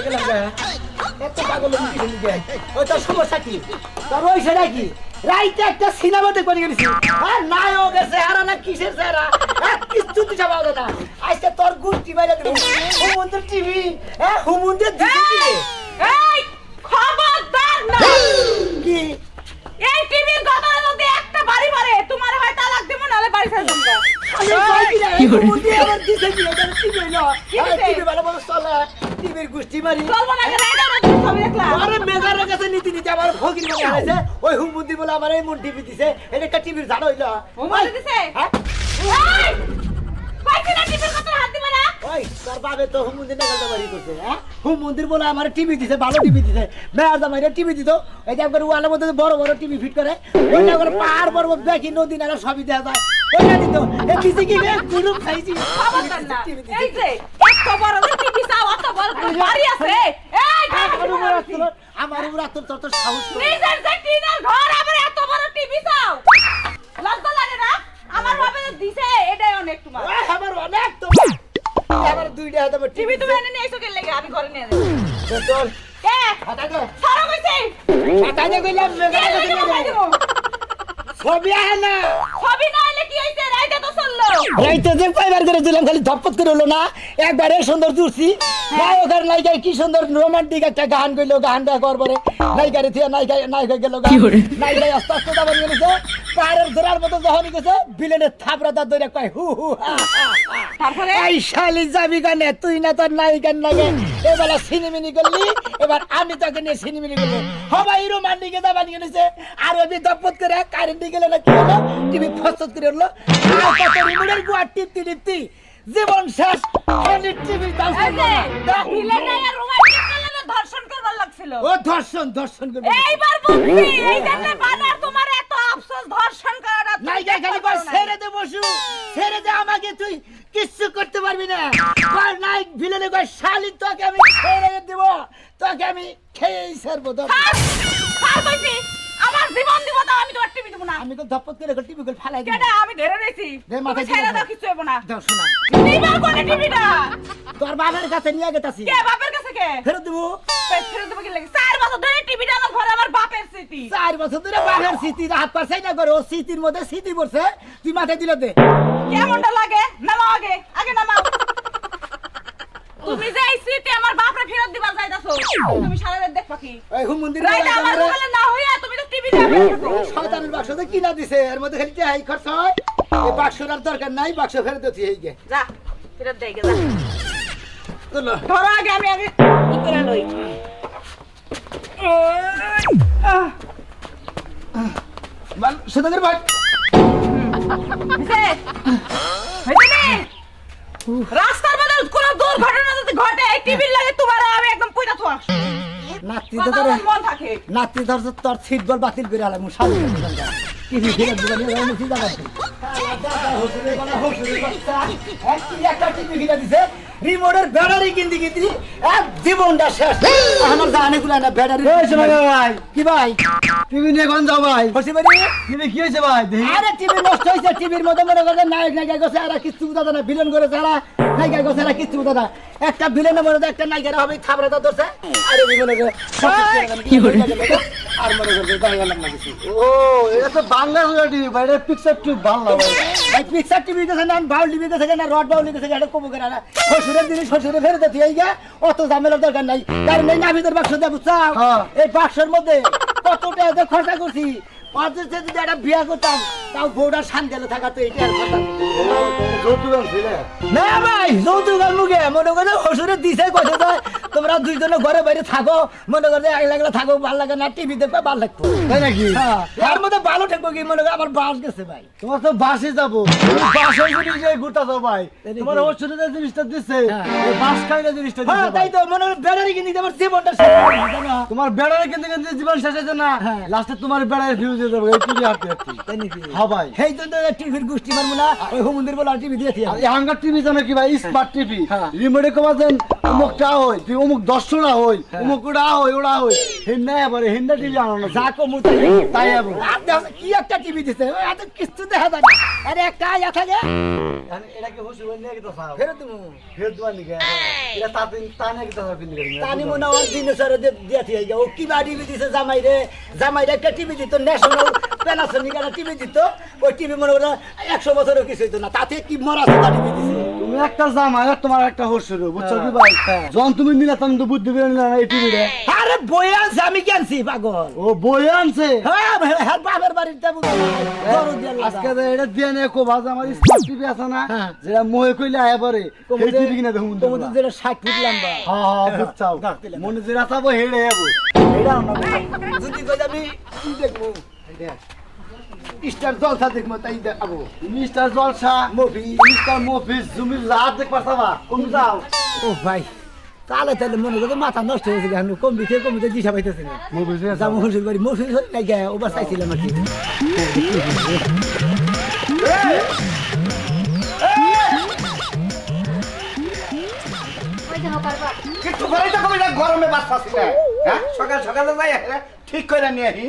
গেলাম রে এত পাগল হয়ে গেলি ওই তোর সমস্যা কি তোর ওই সেটা কি রাইতে একটা সিনেমা দেখতে গেছি আর নায়ক এসে হারা না কিসের চেহারা কিছু দিশা পাওয়া যায় না আজকে তোর গুষ্টি বাইরে দেবো হুমুন্দের টিভি হুমুন্দের এই খবরদার না কি এই টিভির গদরে যদি একটা বাড়ি মারে তোমার হয় তালাক দেব নালে বাড়ি ছেড়ে দেব আমি কই কি রে হুমুন্দি আমার দিছে কি এটা টিভি না টিভি ভালো ভালো চলে টিভির গুষ্টি মারি চলবো না কেন এটা ছবি দেখলাম আরে মেজারের কাছে নীতি নীতি আমার ফকির মনে হয়েছে ওই হুমুন্দি বলে আমার এই মন টিভি দিছে এটা একটা টিভির জানো হইলো মোবাইল দিছে হ্যাঁ এই কইছি না টিভির কথা হাত দিবা না ওই তোর বাবে তো হুমুন্দির নাগাল বাড়ি করছে হ্যাঁ হুমুন্দির বলে আমার টিভি দিছে ভালো টিভি দিছে মেয়ার জামাইরে টিভি দিত এই যে করে ওয়ালের মধ্যে বড় বড় টিভি ফিট করে ওইটা করে পাহাড় পর্বত দেখি নদী নালা সবই দেখা যায় ওইটা দিত এই দিছে কি রে গুরু খাইছি খবরদার না এই যে এত বড় টিভি চাও এত বড় বাড়ি আছে এই আমার উপর তোর সাহস নিজের যে টিনের ঘর আবার এত বড় টিভি চাও লজ্জা লাগে না আমার বাবা দিছে এটাই অনেক তোমার আমার অনেক তো আমার দুইটা হাতে টিভি তুমি এনে নিয়ে এসো কে লাগে আমি ঘরে নিয়ে যাবো তোর কে হাতা দে সারা কইছে হাতা দে কইলাম ছবি আহে না ছবি না এলে কি হইছে রাইতে তো চললো রাইতে যে কয়বার করে দিলাম খালি ধপপত করে হলো না একবারে সুন্দর জুড়ছি নায়কের নায়িকা কি সুন্দর রোমান্টিক একটা গান কইলো গানটা করবরে নায়িকারে থিয়া নায়িকা গেল নায়িকা আস্তে আস্তে যাবার গেছে পাহাড়ের ধরার মতো যখন গেছে বিলেনের থাপড়াটা ধরে কয় হু হু তারপরে এই শালি যাবি গানে তুই না তোর নায়িকার লাগে এবার সিনেমিনি করলি এবার আমি তোকে নিয়ে সিনেমিনি করলি সবাই রোমান্টিকে যাবার গেছে আর ওই ধপপত করে কারেন্ট গেলে না কি হলো টিভি ফসত করে হলো রিমোটের গুয়া টিপতি টিপতি জীবন শেষ খালি টিভি ভিলেনের রোমান্টিক করলে ধর্ষণ করবার লাগছিল ও ধর্ষণ করবে এইবার বুঝছি এই জন্য বানার তোমার এত আফসোস ধর্ষণ করাটা নায়িকা খালি কয় ছেড়ে দে বসু ছেড়ে দে আমাকে তুই কিচ্ছু করতে পারবি না কয় নায়ক ভিলেনে কয় শালি তোকে আমি ছেড়ে দেব তোকে আমি খেয়েই ছাড়বো আর কইছি আমার জীবন দিব তো আমি তোমার টিভি দেব না আমি তো ধপত করে টিভি গুলো ফালাই দিই কেডা আমি ধরে রইছি দে মাথায় ছেড়ে দিয়ে দাও কিছু হবে না দাও শোনা নিবার কোনে টিভিটা তোর বাবার কাছে নিয়ে গেতাছি কে বাপের কাছে কে ফেরত দেবো ফেরত দেব কি লাগে 4 বছর ধরে টিভিটা আমার ঘরে আমার বাপের স্মৃতি 4 বছর ধরে বাবার স্মৃতি হাত পারছাই না করে ও স্মৃতির মধ্যে স্মৃতি পড়ছে তুই মাথায় দিলে দে কেমনটা লাগে নামাও আগে নামাও তুমি যে এই স্মৃতি আমার বাপরে ফেরত দিবা যাইতাছো তুমি সারা রাত দেখবা কি এই হুম মন্দির রাইতে আমার বলে না হইয়া তুমি তো টিভি দেখো শয়তানের বাক্সতে কিনা দিছে এর মধ্যে খালি টাই খরচ হয় এই বাক্সটার দরকার নাই বাক্স ফেরত দিতে এই গে যা ফেরত দেই গে যা চলো ধরো আমি আগে ই করে লই মান সদাগর ভাই রাস্তার মধ্যে কোন দুর্ঘটনা যদি ঘটে এই টিভির লাগে তোমার আমি একদম কইতা তো নাতি কথা ধরে মন থাকে নাতি ধর তোর সিট বল বাতিল করে আলাম শালি টিভি ফেরত দিবা নিয়ে আমি সিধা করছি একটা টিভি কিনা দিছে রিমোটের ব্যাটারি কিনতে কিনতে এক জীবনটা শেষ আমার জানে গুলা না ব্যাটারি ভাই কি ভাই টিভি নিয়ে কোন যাও ভাই খুশি বাড়ি টিভি কি হয়েছে ভাই আরে টিভি নষ্ট হয়েছে টিভির মধ্যে মনে করে নায়ক নায়িকা গেছে আর কিছু বুঝা না ভিলেন করেছে আর নায়িকা গেছে আর কিছু বুঝা না একটা ভিলেনের মধ্যে একটা নায়িকা হবে থাবড়াটা ধরছে আরে মনে করে আর মনে করে দেখা গেলাম না কিছু ও এটা তো বাংলা টিভি ভাই এটা পিকচার টিভি বাংলা ভাই ভাই পিকচার টিভি গেছে না বাউল টিভি গেছে না রড বাউল গেছে এটা কবু করে না শ্বশুরের জিনিস শ্বশুরে ফেরত দিতে এই গা অত ঝামেলার দরকার নাই কারণ এই না ভিতর বাক্স দেবো চাও এই বাক্সের মধ্যে কত টাকা খরচা করছি অথচ যদি একটা বিয়া করতাম তাও বউটা শান্তি থাকা তো এটা আর কথা যৌতুক ছিলে না ভাই যৌতুকের মুখে মনে করে শ্বশুরে দিছে কত তোমরা দুইজনে ঘরে বাইরে থাকো মনে করে এক লাগলে থাকো ভালো লাগে না টিভি দেখবে ভালো লাগতো তাই নাকি তার মধ্যে ভালো থাকবো কি মনে করে আমার বাস গেছে ভাই তোমার তো বাসে যাবো বাসে যদি যে ঘুরতা যাও ভাই তোমার ওষুধে যে জিনিসটা দিচ্ছে এই বাস খাইলে জিনিসটা হ্যাঁ দিচ্ছে তাই তো মনে করে ব্যাটারি কিনে আমার জীবনটা শেষ হয়ে গেছে না তোমার বেড়ারে কিন্তু কিন্তু জীবন শেষ হয়েছে না লাস্টে তোমার বেড়ায় ফিউজ হয়ে যাবে এই টিভি হাঁটতে হাঁটতে তাই নাকি হ্যাঁ ভাই সেই জন্য টিভির গোষ্ঠী মারবো না ওই হুমন্দির বলে টিভি দিয়েছি আর এই হাঙ্গার টিভি জানো কি ভাই স্মার্ট টিভি রিমোটে কমাছেন অমুকটা হয় তুই অমুক দর্শনা হই উমকুড়া হই ওড়া হই হেন্না এবারে হেন্না টিভি আনো না যা কমু তাই আবো কি একটা টিভি দিছে এত কিছু দেখা যায় না আরে একটা ইয়া থাকে এটা কি হুসু বন্ধ কি তো সাহেব ফেরত দিমু ফের দুয়া নিকে এটা তাতিন তানে কি তো সাহেব নিকে তানি মনে হয় দিনে সারে দিয়া থিয়ে গেছে ও কি বা টিভি দিছে জামাই রে একটা টিভি দিত ন্যাশনাল প্যানাসোনিক একটা টিভি দিত ওই টিভি মনে হয় 100 বছরের কিছু হইতো না তাতে কি মরা সাদা টিভি দিছে তুমি একটা জামাই আর তোমার একটা হসুর বুঝছো কি ভাই যখন তুমি নিলা তখন তো বুদ্ধি বের না এই টিভি রে আরে বয়ান আমি কেনছি পাগল ও বই আনছে হ্যাঁ হ্যাঁ বাপের বাড়িতে গরু দিয়া আজকে তো এটা দিয়ে নে কো ভাজ আমার স্মার্ট টিভি আছে না হ্যাঁ। যেটা মোহে কইলে আয়া পরে এই টিভি কিনা দেখুন তোমাদের যেটা 60 ফুট লম্বা হ্যাঁ বুঝছাও মনে যেটা চাবো হেড়ে যাবো এটা আমরা যদি কই যাবি কি দেখবো স্টার জলসা দেখবো তাই দেখাবো মিস্টার জলসা মুভি মিস্টার মফিস তুমি রাত দেখ পারছাবা কোন যাও ও ভাই তাহলে মনে করো মাথা নষ্ট হয়েছে আমি কমিতে দিশা পাইতেছি না মফিস যাবো হুজুর বাড়ি মফিস নাই গে ওবার চাইছিলাম আর কি কিছু করাই তো কবি না গরমে বাস পাচ্ছি না হ্যাঁ সকাল সকালে যাই ঠিক করে নিয়ে আহি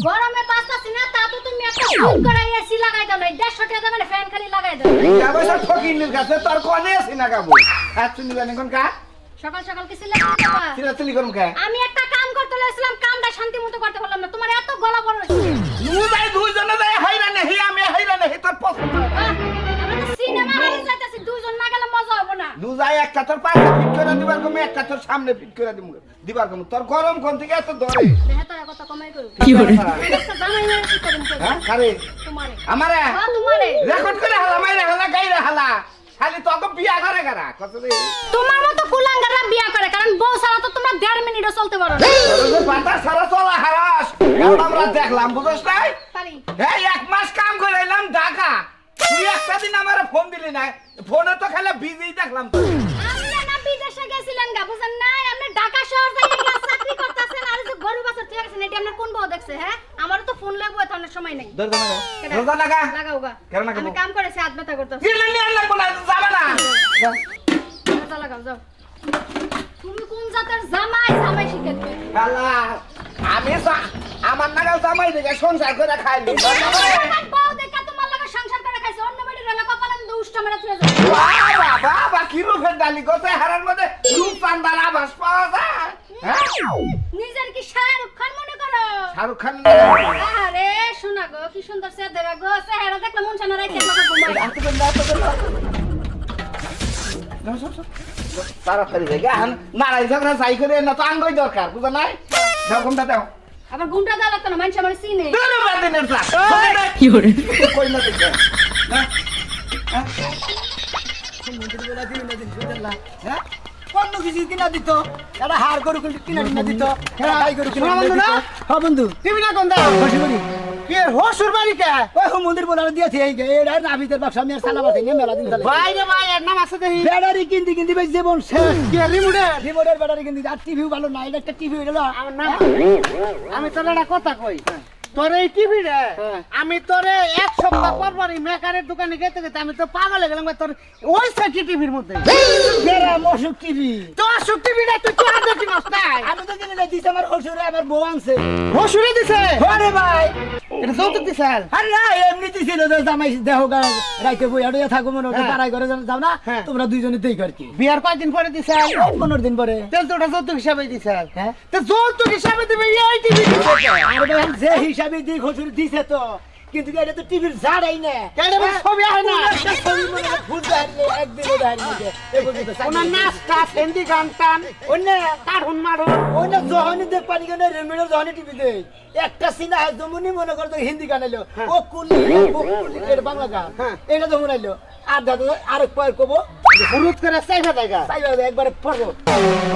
গরমে বাঁচতাছি না তা তো তুমি একটা ফোন করে এসি লাগাই দাও না 150 টাকা মানে ফ্যান খালি লাগাই দাও যাবে সব ফকিনের কাছে তোর কনে আছি না গাবো আর তুমি জানি কোন কা সকাল সকাল কি সিলা করবা চিলাচিলি করুম কা আমি একটা কাম করতে লাইছিলাম কামটা শান্তি মতো করতে পারলাম না তোমার এত গলা বড় নু যাই দুইজনে যাই হাইরা নেহি আমি হাইরা নেহি তোর পছন্দ আমরা তো সিনেমা হলে যাইতাছি দুইজন না গেলে মজা হবে না নু যাই একটা তোর পাশে ফিট করে দিবার কমে একটা তোর সামনে ফিট করে দিবার কমে তোর গরম কোন থেকে এত ধরে দেহে তো কত কমাই করু কি করে একটা জামাই না কি করুম কই হ্যাঁ কারে তোমারে আমারে হ্যাঁ তোমারে রেকর্ড করে হালা মাইরা হালা গাইরা হালা খালি তোকে বিয়া করে গারা কত রে তোমার মতো কুলাঙ্গাররা বিয়া করে কারণ বউ ছাড়া তো তোমরা 1.5 মিনিটও চলতে পারো না পাতা সারা চলা হারাস আমরা দেখলাম বুঝছ নাই পারি হ্যাঁ 1 মাস কাম করে এলাম ঢাকা তুই একটা দিন আমার ফোন দিলি না ফোনে তো খালি বিজি দেখলাম তো আমি না বিদেশে গেছিলেন গা বুঝেন না আপনি ঢাকা শহর যাইয়া গিয়া চাকরি করতেছেন আর যে গরু বাছর ঠিক আছে এটা আপনার কোন বউ দেখছে হ্যাঁ আমারও তো ফোন লাগবে এত অনেক সময় নাই দরজা লাগা লাগাও গা কেন লাগাবো? আমি কাম করেছি হাত ব্যথা করতেছি কি নিয়ে লাগবো না যাবে না দরজা লাগাও যাও তুমি কোন জাতের জামাই জামাই শিখে দিবে আল্লাহ আমি আমার নাগাল জামাই দেখে সংসার করে খাইলি আমার বউ দেখা তোমার লাগা সংসার করে খাইছে অন্য বাড়ির রান্না কপালে দুষ্ট মেরে তুই যাও বাবা বাবা কি রূপের ডালি গোতে হারার মধ্যে রূপ পান্ডার আভাস পাওয়া যায় হ্যাঁ নিজের কি শাহরুখ খান মনে করো শাহরুখ খান আরে শোনা গো কি সুন্দর সে দেবা গো চেহারা দেখলে মন ছানা রাখে আমাকে ঘুমাই তাড়াতাড়ি জায়গা মারাই ঝগড়া চাই করে না তো আঙ্গই দরকার বুঝা নাই দাও ঘুমটা দাও আবার ঘুমটা দেওয়া লাগতো না মানুষ আমার চিনে দূরে বাদিনের প্লাস কি করে কই না দেখে হ্যাঁ কোন কিছু কিনা দিত এটা হার গরু কিনা দিত গাই গরু কিনা দিত হ্যাঁ বন্ধু টিভি না কোন দাও বসে বলি কি হসুর বাড়ি কে ওই মন্দির বলার দিয়েছে এই এটা নাবিদের ব্যবসা আমি আর চালাবাতে নিয়ে মেলা দিন চালাই ভাই রে ভাই এর নাম আছে দেখি ব্যাটারি কিনতে বেশ জীবন শেষ কি রিমোটের ব্যাটারি কিনতে আর টিভিও ভালো না এটা একটা টিভি হইলো আমার নাম আমি তোর একটা কথা কই তোর এই টিভি রে আমি তোরে এক সপ্তাহ পর পরই মেকারের দোকানে গেতে গেতে আমি তো পাগল হয়ে গেলাম তোর ওই সাইকি টিভির মধ্যে বেড়া মশুক টিভি তো অসুখ টিভি রে তুই কি আর দেখি নস্তাই আমি তো কিনে দিছি আমার হসুরে আমার বউ আনছে হসুরে দিছে আরে ভাই এটা যৌতুক দিছে আরে না এমনি দিছিল যে জামাই দেহ রাইতে বই আড়িয়ে থাকো মনে হচ্ছে পাড়াই করে যাও না তোমরা দুইজনে দেই কর কি বিয়ার কয়দিন পরে দিছে 15 দিন পরে তেল তো ওটা যৌতুক হিসাবে দিছে হ্যাঁ তো যৌতুক হিসাবে দিবে এই টিভি দিছে আরে ভাই যে হিসাবে দি হসুর দিছে তো কিন্তু এটা তো টিভির জাড়াই না কেন ছবি হয় না একটা ছবি মনে হয় ভুল দাঁড়িয়ে একদিনও দাঁড়িয়ে এই পর্যন্ত ওনার নাচ টাচ হিন্দি গান টান অন্য কার্টুন মারুন অন্য যখনই দেখ পানি কেন রেমিডের যখনই টিভি দেয় একটা সিনা জমুনি মনে করতো হিন্দি গান এলো ও কুলি এটা বাংলা গান এটা যখন এলো আর দাদা আরেক পয়ের কবো ফুরুত করে চাইবা জায়গা একবারে পড়বো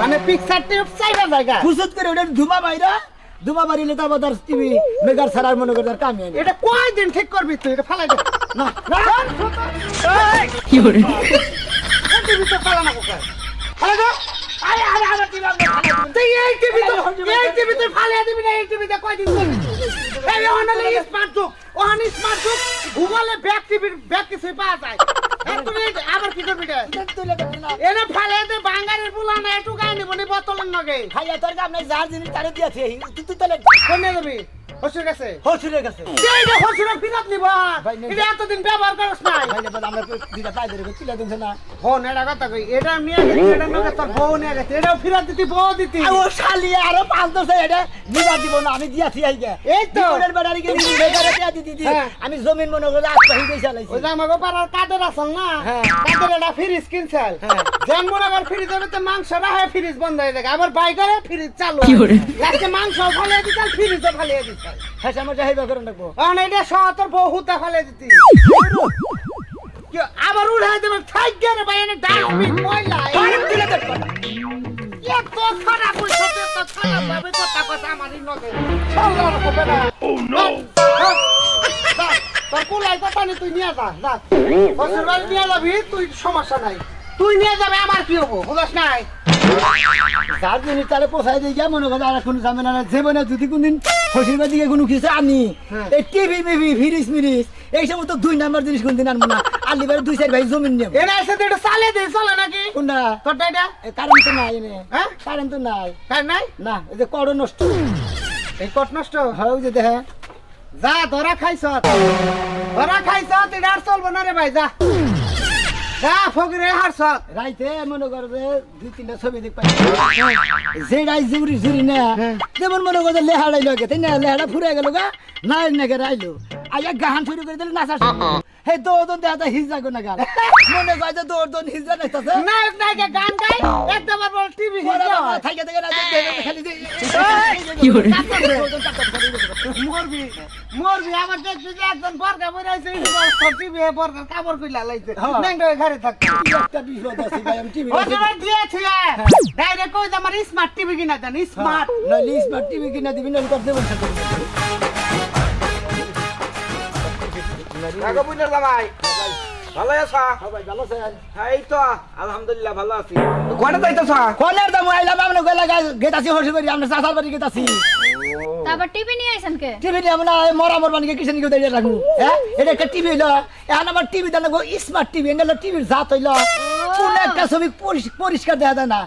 মানে পিকচার টিপ চাইবা জায়গা ফুসুত করে ওটা ধুমা বাইরা ধুমা বাড়িলে তো আবার টিভি মেগার ছাড়ার মনে করে তার কামে এটা কয়দিন ঠিক করবি তুই এটা ফালাই দে না কি করে টিভি তো ফালানা কোথায় ফালাই দে আরে আরে আরে টিভি তুই এই টিভি তুই ফালাই দিবি না এই টিভিতে কয়দিন করবি এই অনলি স্মার্ট যুগ ঘুমালে ব্যাক টিভির ব্যাক কিছুই পাওয়া যায় তুমি আবার কি করবি রে তুলে দেবে না এনে ফালে দে বাঙ্গারের পোলা না একটু গায় নিব নি বোতলের নগে খাইয়া তোর কাম নাই যার জিনিস তারে দিয়েছে তুই তাহলে কোনে যাবি হসুর কাছে হসুরের কাছে এই যে হসুর ফিরত নিব এটা এতদিন ব্যবহার করছ না ভাইলে বল আমরা দুইটা পাই ধরে তুলে দিন না ফোন এটা কথা কই এটা নিয়ে গেছি এটা নগে তোর বউ নিয়ে গেছে এটাও ফিরত দিতি বউ দিতি ও শালি আরো 5-10 এটা দিবা দিব না আমি দিয়াছি আইগে এই তো। জীবনের বেড়ারি গেলি বেকারে দিয়া দিদি হ্যাঁ। আমি জমিন মনে করে আজকে হইতে চালাইছি ওই যে আমাকে পাড়ার কাদের আসল না হ্যাঁ। কাদের এটা ফ্রিজ কিনছাল হ্যাঁ। যেন মনে কর ফ্রিজ হবে তো মাংস রাখে ফ্রিজ বন্ধ হয়ে যায় আবার বাই করে ফ্রিজ চালু লাস্টে মাংস ফালিয়ে দিছাল ফ্রিজও ফালিয়ে দিছাল হ্যাঁ আমার যাইবা করে রাখবো এখন এটা সহ তোর বউ হুতা ফালিয়ে দিতি কি আবার উড়াই দেবে থাক গেলে ভাই এনে ডাস্টবিন ময়লা আরে তুলে দে এত খারাপ হইছে এত খারাপ ভাবে কথা কথা আমারই নগে সাল্লাহ রাখবে না ও নো তোর কুলাই কথা নি তুই নিয়ে যা যা বছর বাড়ি নিয়ে যাবি তুই সমস্যা নাই তুই নিয়ে যাবে আমার কি হবো বুঝছ নাই যার জিনিস তারে পোষাই দিয়ে গিয়া মনে করে আর কোনো ঝামেলা না জীবনে যদি কোনদিন হসির দিকে কোনো কিছু আনি এই টিভি মিভি ফিরিস মিরিস এই সমস্ত 2 নাম্বার জিনিস কোনদিন আনবো না আলিবার 2-4 ভাই জমিন নেব এরা এসে তো এটা চালে দে চলে নাকি কোনটা তোরটা এটা কারেন্ট তো নাই এনে হ্যাঁ কারেন্ট তো নাই তাই নাই না এই যে কড় নষ্ট এই কট নষ্ট হয় যে দেখে যা ধরা খাইছ এটা আর চলবো না রে ভাই যা যা ফকিরে হারছ রাইতে মনে করো যে 2-3টা ছবি দেখ পাই যেটাই জুরি না যেমন মনে করো লেহাড়াই লগে তাই না লেহাড়া ফুরে গেল গা নাই নাকি রাইলো আইয়া গান শুরু করে দিলে নাচা শুরু হে দৌড় দেখা হিজা গো না গান মনে করে যে দৌড় হিজা নাইতাছে নায়ক নায়িকা গান গাই একদম আর টিভি থাকে থেকে না খালি মরবি মরবি আমার দেখছি যে একজন বর্গা বইরাইছে টিভি বর্গা কাপড় কইলা লাইছে হ্যাঁ। নেংডে ঘরে থাক একটা বিপদ আছে ভাই আমি টিভি ওজনে দিয়েছি ডাইরেক্ট কই আমার স্মার্ট টিভি কিনা দেন স্মার্ট না স্মার্ট টিভি কিনা দিবি না করতে বলছ কাকা বুঝলে জামাই ভালো আছা ভাই ভালো স্যার এই তো আলহামদুলিল্লাহ ভালো আছি কোনে যাইতেছ কোনের দাম আইলাম আমরা গলা গেতাছি হসি করি আমরা সাসার বাড়ি গেতাছি তারপর টিভি নিয়ে আইছেন কে টিভি নিয়ে আমরা মরামর বানিয়ে কিসেন কেউ দাঁড়িয়ে রাখবো হ্যাঁ এটা একটা টিভি হইলো এখন আমার টিভি দানা গো স্মার্ট টিভি এটা টিভির জাত হইলো কোন একটা ছবি পরিষ্কার দেখা যায় না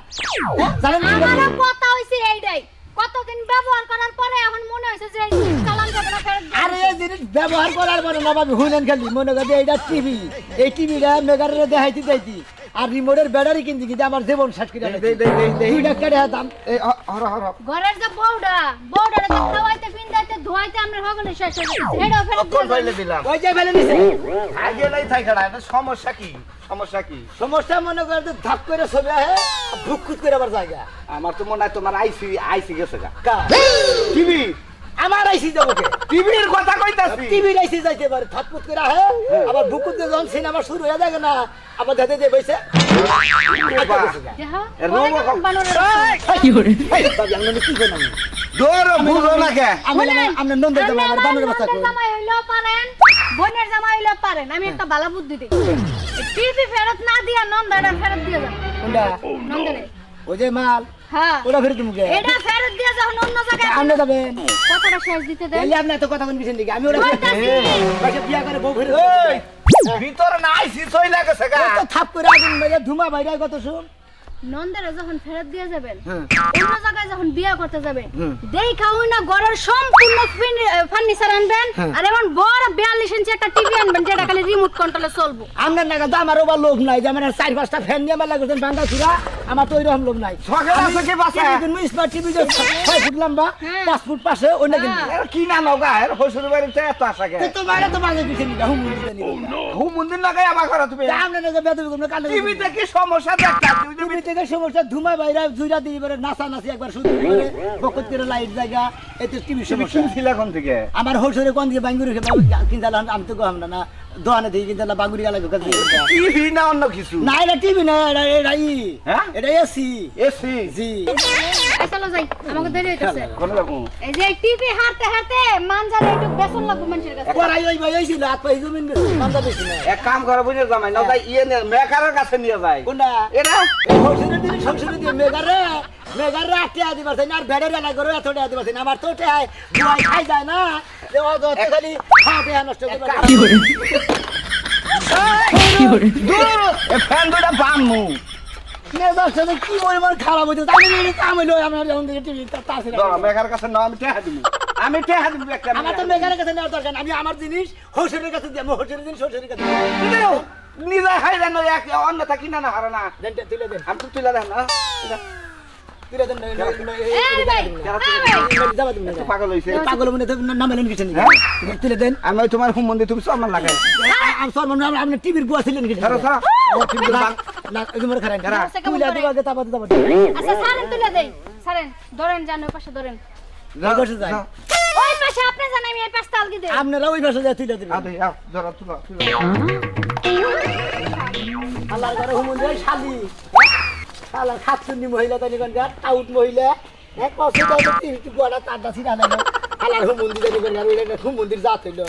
জানেন কি আমারও কথা হইছে এইটাই কতদিন ব্যবহার করার পরে এখন মনে হইছে যে এই চালান যাবে না ফেরত আরে এই জিনিস ব্যবহার করার পরে না ভাবি হইলেন খালি মনে করে এটা টিভি এই টিভিটা মেগারে দেখাইতে যাইতি আর রিমোটের ব্যাটারি কিনতে কিন্তু আমার জীবন শেষ করে দুই টাকা দাম ঘরের যে বউডারে তো খাওয়াইতে পিন্দাইতে ধোয়াইতে আমরা হগলে শেষ হয়ে গেছে এটাও ফেরত কোন দিয়ে ফাইলে যাবেন। দিলাম ওই যে ফেলে নিছে আগে নাই থাইখাড়া এটা সমস্যা কি সমস্যা কি সমস্যা মনে করে যে ধাপ করে ছবি আহে ভুকুত করে আবার জায়গা আমার তো মনে হয় তোমার আইসি গেছে গা কা টিভি আমার আইসি যাবো কে টিভির কথা কইতাছি টিভি রাইসি যাইতে পারে থাপকুত করে আহে আবার ভুকুত করে যখন সিনেমা শুরু হয়ে যায় না আবার দেখে দিয়ে বসে দেখো, এর পরে রোগ কেমন বানরের দৌড় বুঝো না কে আমরা নন্দে যাবো আমার বানরের বাচ্চা বোনের জামাই হইলেও পারেন, বোনের জামাই হইলেও পারেন। আমি একটা ভালো বুদ্ধি দিই। টিভি ফেরত না দিয়া নন্দাটা ফেরত দিয়ে যান। কোনটা নন্দারে। ওই যে মাল হ্যাঁ। ওটা ফেরত মুখে এটা ফেরত দিয়ে যখন অন্য জায়গায় আপনি যাবেন কথাটা শেষ দিতে দেন। এলি আপনি এত কথা কোন পিছন দিকে আমি ওরা বিয়া করে বউ ফেরত ভিতরে না আইসি চইলা গেছে গা তো থাপ করে আগুন মেরে ধুমা বাইরে কত শুন নন্দারে যখন ফেরত দিয়ে যাবেন, অন্য জায়গায় যখন বিয়ে করতে যাবেন, দেখা হই না ঘরের সম্পূর্ণ ফার্নিচার আনবেন আর এমন বড় 42 ইঞ্চি একটা টিভি আনবেন যেটা খালি রিমোট কন্ট্রোলে চলবে। আপনার নাকা তো আমার ওবার লোভ নাই যে আমার 4-5টা ফ্যান নিয়ে আমার লাগছেন বাঙ্গা চূড়া আমার তো ওইরকম লোভ নাই শখের আছে কি বাসা স্মার্ট টিভি যে 6 ফুট লম্বা 5 ফুট পাশে ওইটা কিন্তু এর কি না নগা এর হসুর বাড়িতে এত আশা গে তো বাইরে তো বাঙ্গা পিছনে নিবা হুম দিতে নিবা হু মন্দির লাগাই আমার ঘরে তুমি আপনার নাকা বেদবি কোন কানে টিভিতে কি সমস্যা দেখতা তুই টিভি থেকে সমস্যা ধুমা বাইরে জুইরা দিয়ে এবারে নাচা নাচি একবার শুরু করে বকত করে লাইট জায়গা এতে টিভি সমস্যা ছিল এখন থেকে আমার হসুরে কোন দিকে বাঙ্গুরি কিনতালাম আমি তো কম না দোকানে দিয়ে কিনতালাম বাঙ্গুরি গেলে দোকান দিয়ে টিভি না অন্য কিছু না এটা টিভি না এটা হ্যাঁ এটা এসি এসি জি চলো যাই, আমাকে দেরি হইতেছে। কোন রকম এই যে টিভি হাঁটতে হাঁটতে মানজারে একটু বেসন লাগবে মানুষের কাছে। পড়াই ওই ভাই হইছিল হাত পাই জমিন বেশি মানদা বেশি না এক কাম করে বুঝে জামাই না তাই ইয়ে নিয়ে মেকারের কাছে নিয়ে যায় কোনটা এটা হসুরে দিন সংসুরে দিয়ে মেগারে আটে আদি পারছে না আর বেড়ের এলা করে এতটা আদি পারছে না আমার তো ঠাই বুয়াই খাই যায় না যে ও যত খালি খাওয়া নষ্ট করে ফ্যান দুটা বামু মেজাজ সাথে কি পরিমাণ খারাপ হইতো তাই না কাম হইলো আমরা যখন থেকে টিভি তাছে মেঘার কাছে না আমি টেহা দিব একটা আমার তো মেঘার কাছে নেওয়ার দরকার আমি আমার জিনিস হোসেনের কাছে দিই হোসেনের জিনিস হোসেনের কাছে নিজে খাই দেন অন্য থাকি না না হারে না দেন তুলে দেন আমি তো তুলে দেন না তুলে দেন এই ভাই পাগল হইছে পাগল মনে তো নাম এলেন কিছু তুলে দেন আমি ওই তোমার হুম মন্দির তুমি সম্মান লাগাই আমি সর মনে আপনি টিভির বুয়া ছিলেন কিছু ধরো ধরো না তোমার খারাপ তুলে দিব আগে তারপর দাও আচ্ছা সারেন তুলে দেই সারেন ধরেন জানো পাশে ধরেন বসে যান ওই পাশে আপনি জানেন আমি এই পাশে তালগি দেই আপনারা ওই পাশে যা তুলে দিবেন আদে আও ধরো তুলো আল্লাহর ঘরে হুমুন দেয় শালি শালা খাচ্ছুন্নি মহিলা তাই নিকনকার টাউট মহিলা এক পাশে তো টিভি গোড়া তারটা ছিড়া নাই আল্লাহর হুমুন দিতে নিকনকার ওই হুমুন্দির জাত হইল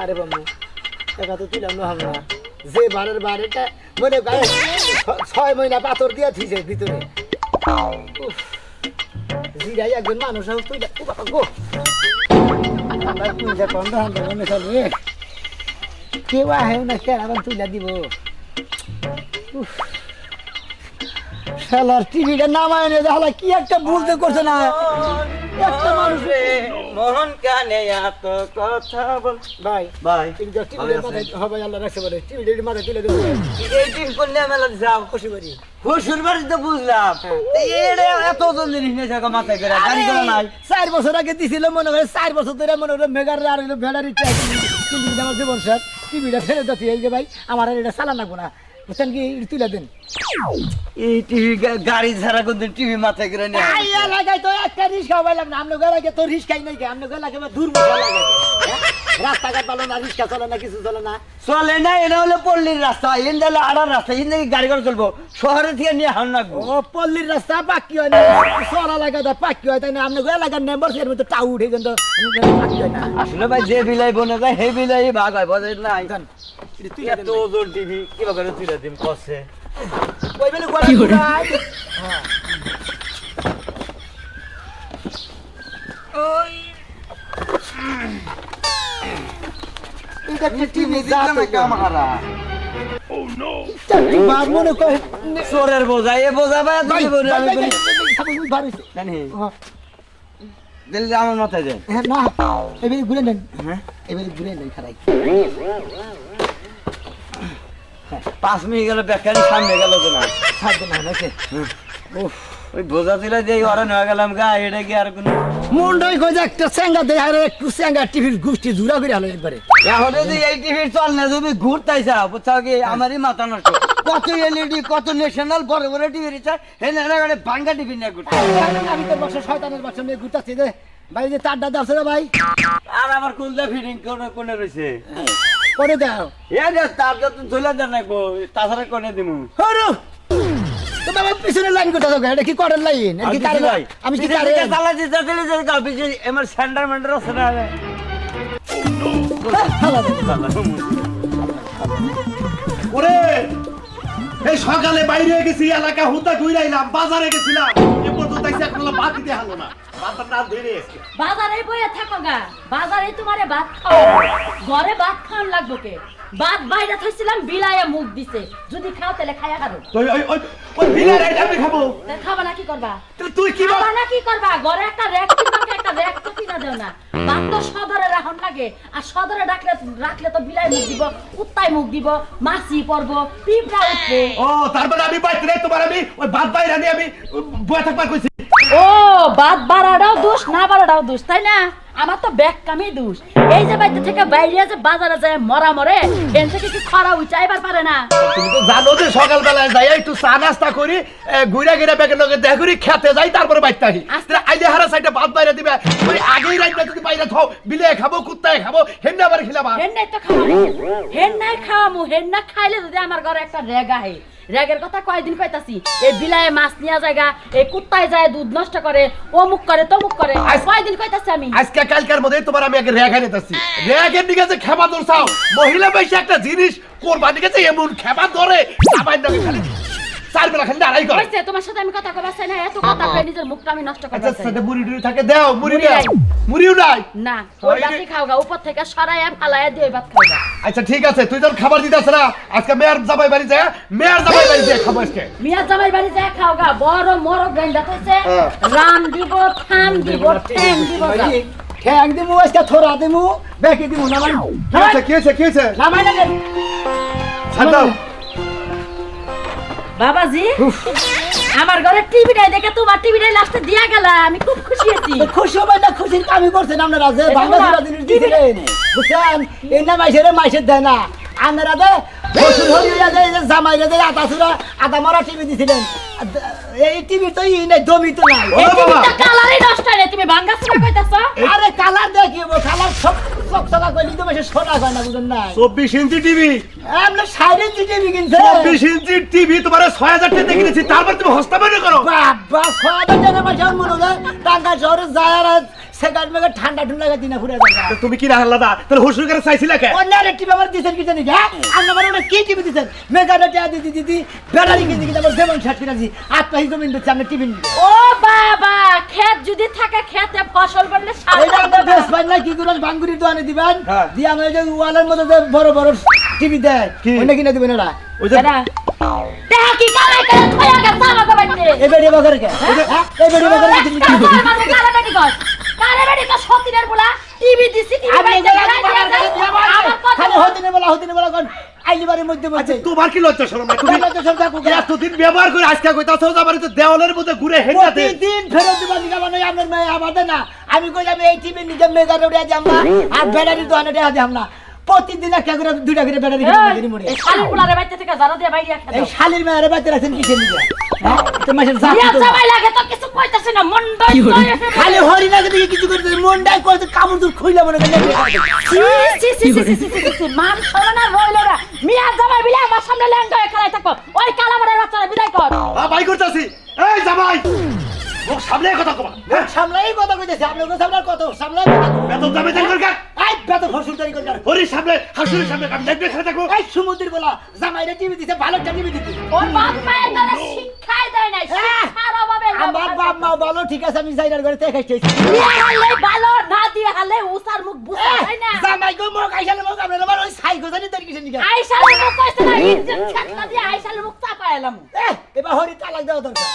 আরে বাবু টাকা তো তুলাম না আমরা যে বারের বারেটা মনে গায়ে 6 মহিনা পাথর দিয়া থিছে ভিতরে জিরাই একজন মানুষ হোক তুই গো আমরা তুইটা কম ধান মনে চলে কেউ আহে না কেন তুইলা দিব শালার টিভিটা নামায় নিয়ে দেখলা কি একটা ভুলতে করছে না একটা মানুষ মোহন কানে এত কথা বল ভাই ভাই টিভিটা টিভির মাথায় হবে আল্লাহ রাখতে পারে টিভিটার মাথায় তুলে দেবো এই টিম করলে মেলা যাও খুশি করি শ্বশুর বাড়ি তো বুঝলাম এটা এত জন জিনিস নিয়ে থাকা মাথায় করে গাড়ি করা নাই 4 বছর আগে দিছিল মনে করে 4 বছর ধরে মনে করে মেগার আর হলো ভেড়ারি ট্রাক কিন্তু আমার জীবন স্যার টিভিটা ফেলে দিতে এই যে ভাই আমার আর এটা চালান লাগবো না বুঝছেন কি তুলে দেন এই টিভি গাড়ি ছাড়া কোনদিন টিভি মাথায় করে নিয়ে আই লাগাই তো একটা রিস্কা পাইলাম না আমনে গলাকে তো রিস্কাই নাই আমনে গলাকে দূর মুখা লাগাই রাস্তাঘাট ভালো না রিস্কা চলে না কিছু চলে না চলে না এটা হলো পল্লীর রাস্তা ইন্দালে আড়ার রাস্তা ইন্দাকে গাড়ি করে চলবো শহরে থেকে নিয়ে হান লাগবো ও পল্লীর রাস্তা পাকি হয় না সরা লাগাতে পাকি হয় তাই না আমনে এলাকার মেম্বার এর মধ্যে টাউ উঠে কিন্তু পাকি হয় না আসলে ভাই যে বিলাই বনে যায় সেই বিলাই ভাগ হয় বোঝেন নাই দেন তুই এত ওজন টিভি কিভাবে করে তুলে দিম কষে ওই বেলে গোলা হ্যাঁ ওই এটা টিভি যাতে কামারা বার মনে কর চোরের বোঝা এ বোঝা ভাই ভাই তুমি বলে আমি বলি ভাই জানি দিল্লি আমার মাথায় যায় হ্যাঁ না এবারে ঘুরে নেন হ্যাঁ এবারে ঘুরে নেন খারাই 5 মিনিট গেল বেকারি সামনে গেল তো না ছাড়বে না নাকি ওই বোঝা দিলে যে অরণ হয়ে গেলাম গা এটা কি আর কোন মুন্ডই কই যে একটা সেঙ্গা দেয় আর একটু সেঙ্গা টিভির গুষ্টি জুড়া করে হলো একবারে এখন যদি এই টিভির চল না তুমি ঘুরতাই চাও বুঝছো কি আমারই মাথা নষ্ট কত এলইডি কত ন্যাশনাল বড় বড় টিভি রিচার্জ হেনে না ভাঙ্গা টিভি নিয়ে ঘুরতে আমি তোর বাসা শয়তানের বাসা নিয়ে ঘুরতাছি রে ভাই যে তারটা দাও রে ভাই আর আমার কুলদা ফিটিং কোনে রইছে করে দাও এ যে তার যত ঝুলা দেন না তাছাড়া কোনে দিমু হরু তো বাবা পিছনে লাইন করতে দাও এটা কি করেন লাইন এটা কি কারে আমি কি কারে চালা দিতে দিলে যে কাপিছে আমার সেন্টার মেন্টার আছে না ওরে এই সকালে বাইরে গেছি এলাকা হুতা ঘুরাইলাম বাজারে গেছিলাম এ পর্যন্ত তাইছে একলা ভাত দিতে হলো না ভাতটা না ধরে এসে বাজারে বইয়া থাকো গা বাজারে তোমারে ভাত খাও ঘরে ভাত খাওয়ান লাগবো কে ভাত বাইরে থইছিলাম বিলায়ে মুখ দিছে যদি খাও তাহলে খায়া খাবো ওই ওই ওই ওই বিলার আইটা আমি খাবো খাবা না কি করবা তুই কি খাবা না কি করবা ঘরে একটা র‍্যাক কিনবা একটা র‍্যাক তো কিনা দাও না ভাত তো সদরে রাখন লাগে আর সদরে রাখলে তো বিলাই মুখ দিব কুত্তায় মুখ দিব মাছি পড়বো পিঁপড়া উঠবে ও তারপরে আমি বাইতে নাই তোমার আমি ওই ভাত বাইরে আনি আমি বয়া থাকবার কইছি ও ভাত বাড়াটাও দোষ না বাড়াটাও দোষ তাই না আমার তো ব্যাগ কামই দোষ এই যে বাইরে থেকে বাইরে যে বাজারে যায় মরা মরে এন থেকে কি খরা উচাইবার পারে না তুমি তো জানো যে সকালবেলায় যাই একটু চা নাস্তা করি ঘুরে ঘুরে ব্যাগের লগে দেখা করি খেতে যাই তারপরে বাইতে আসি আইলে হারা সাইডে ভাত বাইরে দিবে ওই আগেই রাইতে যদি বাইরে থাও বিলে খাবো কুত্তায় খাবো হেন্না আবার খিলাবা হেন নাই তো খাওয়ামু হেন নাই খাওয়ামু হেন না খাইলে যদি আমার ঘরে একটা রেগ আহে রেগের কথা কয়দিন কইতাছি এই বিলায়ে মাছ নিয়া জায়গা এই কুত্তায় যায় দুধ নষ্ট করে অমুক করে তমুক করে কয়দিন কইতাছি আমি আজকে কালকার মধ্যে তোমার আমি আগে রেখা নিতেছি রেখের দিকে যে খেপা দৌড়াও মহিলা বেশি একটা জিনিস কোরবানি গেছে এমন খেপা ধরে আমার নাকি খালি চার বেলা খালি লড়াই করে হইছে তোমার সাথে আমি কথা কইবা চাই না এত কথা কই নিজের মুখটা আমি নষ্ট করতে আচ্ছা চাই সাথে মুড়ি টুড়ি থাকে দাও মুড়ি মুড়ি দাও নাই। মুড়িও নাই না ওই বাতি খাওগা উপর থেকে সরাইয়া ফালাইয়া দিয়ে ভাত খাওগা আচ্ছা ঠিক আছে তুই যখন খাবার দিতেছ না আজকে মেয়ের জামাই বাড়ি যায় মেয়ের জামাই বাড়ি যায় খাবো আজকে মিয়া জামাই বাড়ি যায় খাওগা বড় মরো গেন্দা কইছে হ্যাঁ। রাম দিব থাম দিব ঠ্যাং দিব যা। ঠ্যাং দিমু আজকে থোড়া দিমু বেকি দিমু না মানে কি হয়েছে নামাই না ছাড় দাও বাবাজি আমার ঘরে টিভিটাই দেখে তোমার টিভিটাই লাস্টে দিয়া গেলা আমি খুব খুশি হয়েছি খুশি হবে না খুশির কামই করছেন আপনারা যে বাংলা সুরা জিনিস দিছিলেন বুঝছেন এই না মাইসের দেয় না আপনারা যে বসুর হইয়া যে জামাইরে যে আটা সুরা আটা মরা টিভি দিছিলেন এই টিভি তো ই নাই দমি তো নাই এই টিভিটা কালারই নষ্ট হয়ে তুমি ভাঙ্গা সুরা কইতাছ আরে কালার দেখিব কালার সব চকচকা কইলি তো বেশি সোনা হয় না বুঝেন না 24 ইঞ্চি টিভি আমরা 60 ইঞ্চি টিভি কিনছে 24 ইঞ্চি টিভি তোমার 6000 টাকা দিয়ে কিনেছি তারপর তুমি হস্তাবানি করো বাবা সোনা জানা মাঝে মনে হয় টাঙ্গা শহরে যায় আর সেকেন্ড মেগা ঠান্ডা ঠান্ডা লাগা দিনা ফুরে যায় তো তুমি কি না আলাদা তাহলে হুসুর করে চাইছিলা কে অন্য টিভি আমার দিছেন কি জানি হ্যাঁ আমরা মানে ওটা কি টিভি দিছেন মেগাটা টিয়া দিদি ব্যাটারি কিনে কিনে আমার দেবন শার্ট কিনেছি আপনি জমিন দিচ্ছে আপনি টিভি নিতে ও বাবা ক্ষেত যদি থাকে খেতে ফসল করলে এইটা আপনার বেশ পাই না কি করবেন বাঙ্গুরির দোকানে দিবেন হ্যাঁ। দিয়ে আমি ওই যে ওয়ালের মধ্যে যে বড় বড় টিভি দেয় কি? ওইটা কিনে দিবেন ওরা ওই যে দেহা কি কালাই করে থয়া গেছে আমাকে বাইতে এই বেড়ে বাজারে কে হ্যাঁ এই বেড়ে বাজারে কি তুমি কারে বেটি কর কারে বেটি কর সতীনের বলা টিভি দিছি টিভি আমি বাইতে আমার কথা খালি হদিনে বলা কোন আইলিবারের মধ্যে বলছে তোমার কি লজ্জা শরম নাই তুমি লজ্জা শরম থাকুক। এতদিন ব্যবহার করে আজকে কইতাছো যে আমার তো দেওয়ালের মধ্যে ঘুরে হেঁটাতে প্রতিদিন ফেরত দিবা নিকা মানে আপনার মেয়ে আমাদের না আমি কইলাম এই টিভি নিজে মেগারে উড়ে যাম না আর ব্যাটারি দোকানে দেয়া যাম না প্রতিদিন একটা করে দুইটা করে ব্যাটারি কিনে মরে এই শালি পোলারে বাইতে থেকে জারা দিয়ে বাইরে এই খেলো শালির মেয়ের বাড়িতে রাখছেন কিসের নিকে হ্যাঁ তো মাসের জাত বিয়া তো জামাই লাগে তো কিছু কইতাছ না মন্ডই খালি হরি না যদি কিছু করতে মনটাই করতে কামড় দুল খুইলা মনে করে মান শরণা রইল না মিয়া জামাই বিলে আমার সামনে ল্যাংটা হয়ে খেলাই থাকো ওই কালামারের বাচ্চারা বিদায় কর ভাই করতেছি এই জামাই মুখ সামনে কথা কবা সামলাই কথা কইতেছে আপনার কথা আপনার কত সামলাই কথা বেতন দামে দেন করকা এই বেত ফসুলদারি করকার হরির সামনে হাসুরের সামনে আমি দেখবে খেলে থাকবো এই সমুদ্রের বলা জামাইরে টিভি দিতে ভালো টিভি দিতে ওর বাপ মায়ের তারা শিক্ষাই দেয় নাই শিক্ষার অভাবে আমার বাপ মা বলো ঠিক আছে আমি যাইরার ঘরে থেকে খাইছি দিয়ে হালে ভালো না দিয়ে হালে উসার মুখ বুঝা যায় না জামাই গো মোক আইসালে মোক আপনার আমার ওই সাইকো জানি তার কিসের নিকে আইসালে মুখ কইছে না ইজ্জত ছাড়না দিয়ে আইসালে মুখ চাপায় এলাম এবার হরি তালাক দাও দরকার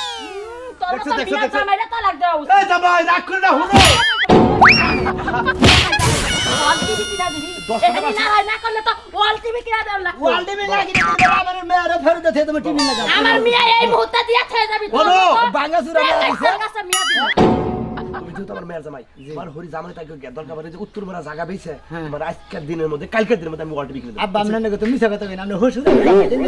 তোর দেখছো, তো দেখছো, বিয়া দেখছো। জামাইরা তালাক দেওয়া উচিত এই জামাই রাগ করে না হুনো ওয়াল টিভি কিনা দিবি 10 টাকা এখানে না হয় না করলে তো ওয়াল টিভি কিনা দেওয়া লাগবে ওয়াল টিভি লাগি দিতে আমার মেয়ের ফেরত দিতে তুমি টিভি লাগা আমার মিয়া এই মুহূর্তে দিয়া ছেড়ে যাবি তোর বলো, মতো বাঙ্গা সুরা মেয়ে আইছে। তোর কাছে মিয়া দিবি তুমি যেহেতু আমার মেয়ের জামাই আমার হরি জামাই তাকে দরকার পড়ে যে উত্তর বেলা জায়গা পেয়েছে আমার আজকের দিনের মধ্যে কালকের দিনের মধ্যে আমি ওয়ার্ল্ড বিক্রি দেবো আব্বা আমনে নাকি তুমি মিছা কথা কইনা আপনি হসুর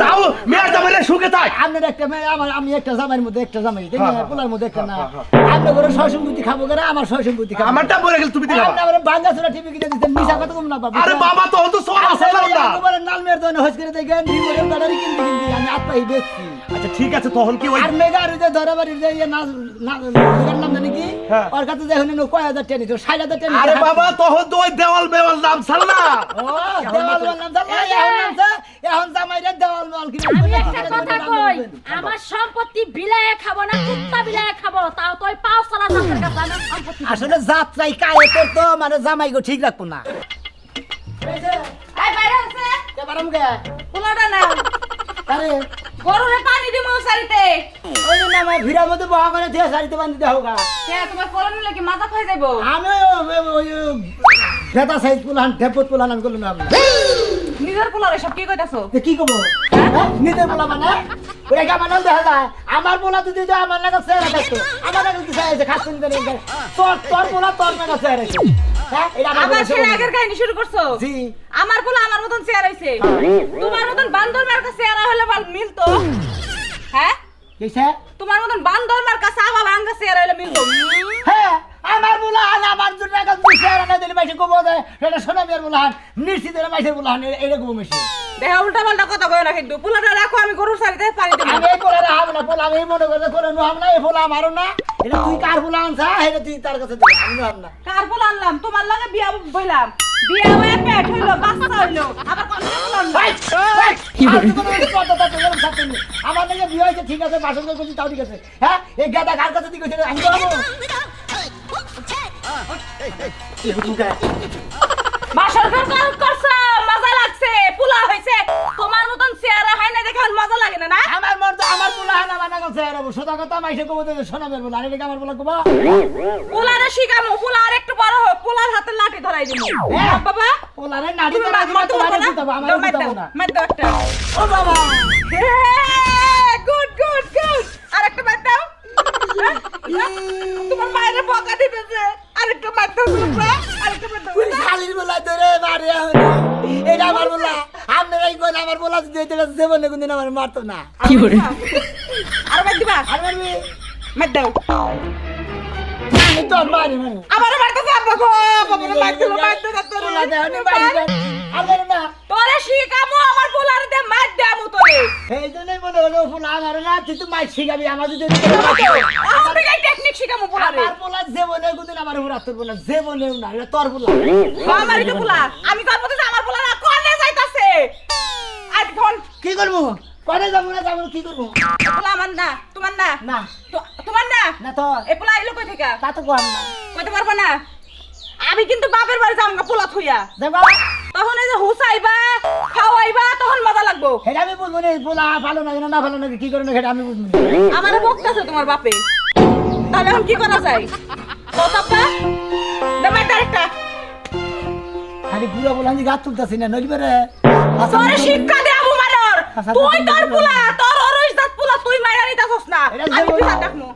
তাও মেয়ের জামাইরা সুখে থাক আপনার একটা মেয়ে আমার আমি একটা জামাইয়ের মধ্যে একটা জামাই তাই হ্যাঁ, না হ্যাঁ, পোলার মধ্যে একটা না হ্যাঁ, আপনি করে সহসম্পত্তি খাবো করে আমার সহসম্পত্তি খাবো আমারটা বলে গেল তুমি দিবা আপনি আমার বাঙ্গা সুরা টিভি কিনে দিতেন মিছা কথা কম না বাবা আরে বাবা তো হতো সোনা আছে না একবারে নাল মেয়ের দোকানে হস করে দেখেন রিমোটের ব্যাটারি কিনতে কিনতে আমি আত্মাই বেচছি আচ্ছা ঠিক আছে তখন কি ওই আর মেগার যে ধরাবাড়ির যে ইয়ে মেগার নাম জানি কি হ্যাঁ। ওর কাছে দেখুন কয় হাজার টেন নিত 60,000 টেন আরে বাবা তখন তো ওই দেওয়াল বেওয়াল নাম ছাড় না ও দেওয়াল ওয়াল নাম জানো এখন নামছে এখন জামাইরে দেওয়াল ওয়াল কিনে আমি একটা কথা কই আমার সম্পত্তি বিলায়ে খাবো না কুত্তা বিলায়ে খাবো তাও তো ওই পাও সারা জাতের কাছে আমার সম্পত্তি আসলে যাত্রাই কায়েতের তো মানে জামাই গো ঠিক রাখবো না এই বাইরে আছে কে বারাম গে পোলাটা না আরে গরুরে পানি দিমু সারিতে ওই জন্য আমার ভিড়ার মধ্যে বহা করে দিয়ে সারিতে বান্ধি দেওয়া হোক কে তোমার পোলা নিলে কি মাথা খাই যাইবো আমি ওই ভেতা সাইজ পুলান ঢেপত পুলান আমি করলাম আমি নিজের পোলারে সব কি কইতাছো তো কি করবো নিজের পোলা মানে ওরা কি আমার নাম দেখা যায় আমার পোলা তো দিতে আমার নাকা চেহারা থাকতো আমার নাকা কি চাইছে খাচ্ছেন তোর পোলা তোর নাকা চেহারা হ্যাঁ এটা আমার আবার পোলা, সে সে আগের কাহিনী শুরু করছো জি আমার বলে আমার মতন চেয়ার হইছে তোমার মতন বান্দর মার্কা চেয়ার হলে ভাল মিলতো হ্যাঁ কিসে তোমার মতন বান্দর মার্কা সাবা ভাঙ্গা চেয়ার হলে মিলতো হ্যাঁ আমার পোলা আমার দুটো টাকা দুই চেহারা না দিলে মাইসে কবো দেয় সেটা সোনা মিয়ার পোলাহান নিশ্চিত মাইসের পোলাহান এরকম মেশে দেখা উল্টা পাল্টা কথা কয় না কিন্তু পোলাটা রাখো আমি গরুর সারিতে পানি দেব আমি এই পোলা রাহাব না পোলা আমি মনে করে করে নুহাম না এই পোলা আমারও না এটা তুই কার পোলা আনছা এটা তুই তার কাছে দিবি আমি নুহাম না কার পোলা আনলাম তোমার লাগে বিয়া বইলাম বিয়া হয়ে পেট হইলো বাচ্চা হইলো আবার কোন আমার নাকি বিয়ে হয়েছে ঠিক আছে বাসন করছি তাও ঠিক আছে হ্যাঁ এই গাদা কার কাছে ঠিক আছে আমি তো বাসর ঘর করছো মজা লাগছে পোলা হইছে তোমার মতন চেহারা হয় না দেখে মজা লাগে না না আমার মন তো আমার পোলা হানা বানা করছে আর সোজা কথা মাইসে কবো তো শোনাবেন বলে আরে আমার পোলা কবা পোলারে শিখামু পোলা আর একটু বড় হোক পোলার হাতে লাঠি ধরাই দিমু বাবা পোলারে নাড়ি তো রাখবা তোমারে দিতাম আমার দিতাম না মার দাও একটা ও বাবা গুড গুড গুড আরেকটা মার দাও তোমার মায়ের বকা দিতেছে আরেকটা মার দাও তোমরা আরেকটা মার দাও তুই শালির বলা ধরে মারে এটা আমার বলা আপনারাই কোন আমার বলা যদি এটা জীবনে কোনদিন আমার মারতো না কি করে আর মার দিবা আর মারবি মার দাও আমি তো আর মারি মারি আমার মারতেছে আব্বা গো বাবা মার দিল মার দাও পোলা দেহনে মারি আমার না তোরে শিখামু আমার পোলার দে মার দামু তোরে এই জন্যই মনে হলো পোলা আমার না তুই তো মার শিখাবি আমার যদি আমার এই টেকনিক শিখামু পোলারে আমার পোলা জীবনে কোনদিন আমার উপর তোর পোলা জীবনেও না এটা তোর পোলা আমারই তো পোলা আমি তোর মধ্যে আমার পোলারা কোনে যাইতাছে আজ ফোন কি করবো কোনে যাবো না যাবো কি করবো পোলা আমার না তোমার না না তোমার না না তো এই পোলা আইলো কই থেকে তা তো কম না কইতে পারবো না আমি কিন্তু বাপের বাড়ি যাম পোলা থইয়া যাবা তখন এই যে হুসাইবা খাওয়াইবা তখন মজা লাগবো সেটা আমি বুঝবো না পোলা ভালো লাগে না ভালো লাগে কি করে না সেটা আমি বুঝবো না আমারে বকতাছে তোমার বাপে তাহলে এখন কি করা যায় কথাটা দেবা একটা খালি পুরো বলা আমি গাছ তুলতেছি না নইবে রে তোরে শিক্ষা দেবো মানর তুই তোর পোলা তোর অরইস দাঁত পোলা তুই মাইরা নিতাছস না আমি পিছা দেখমু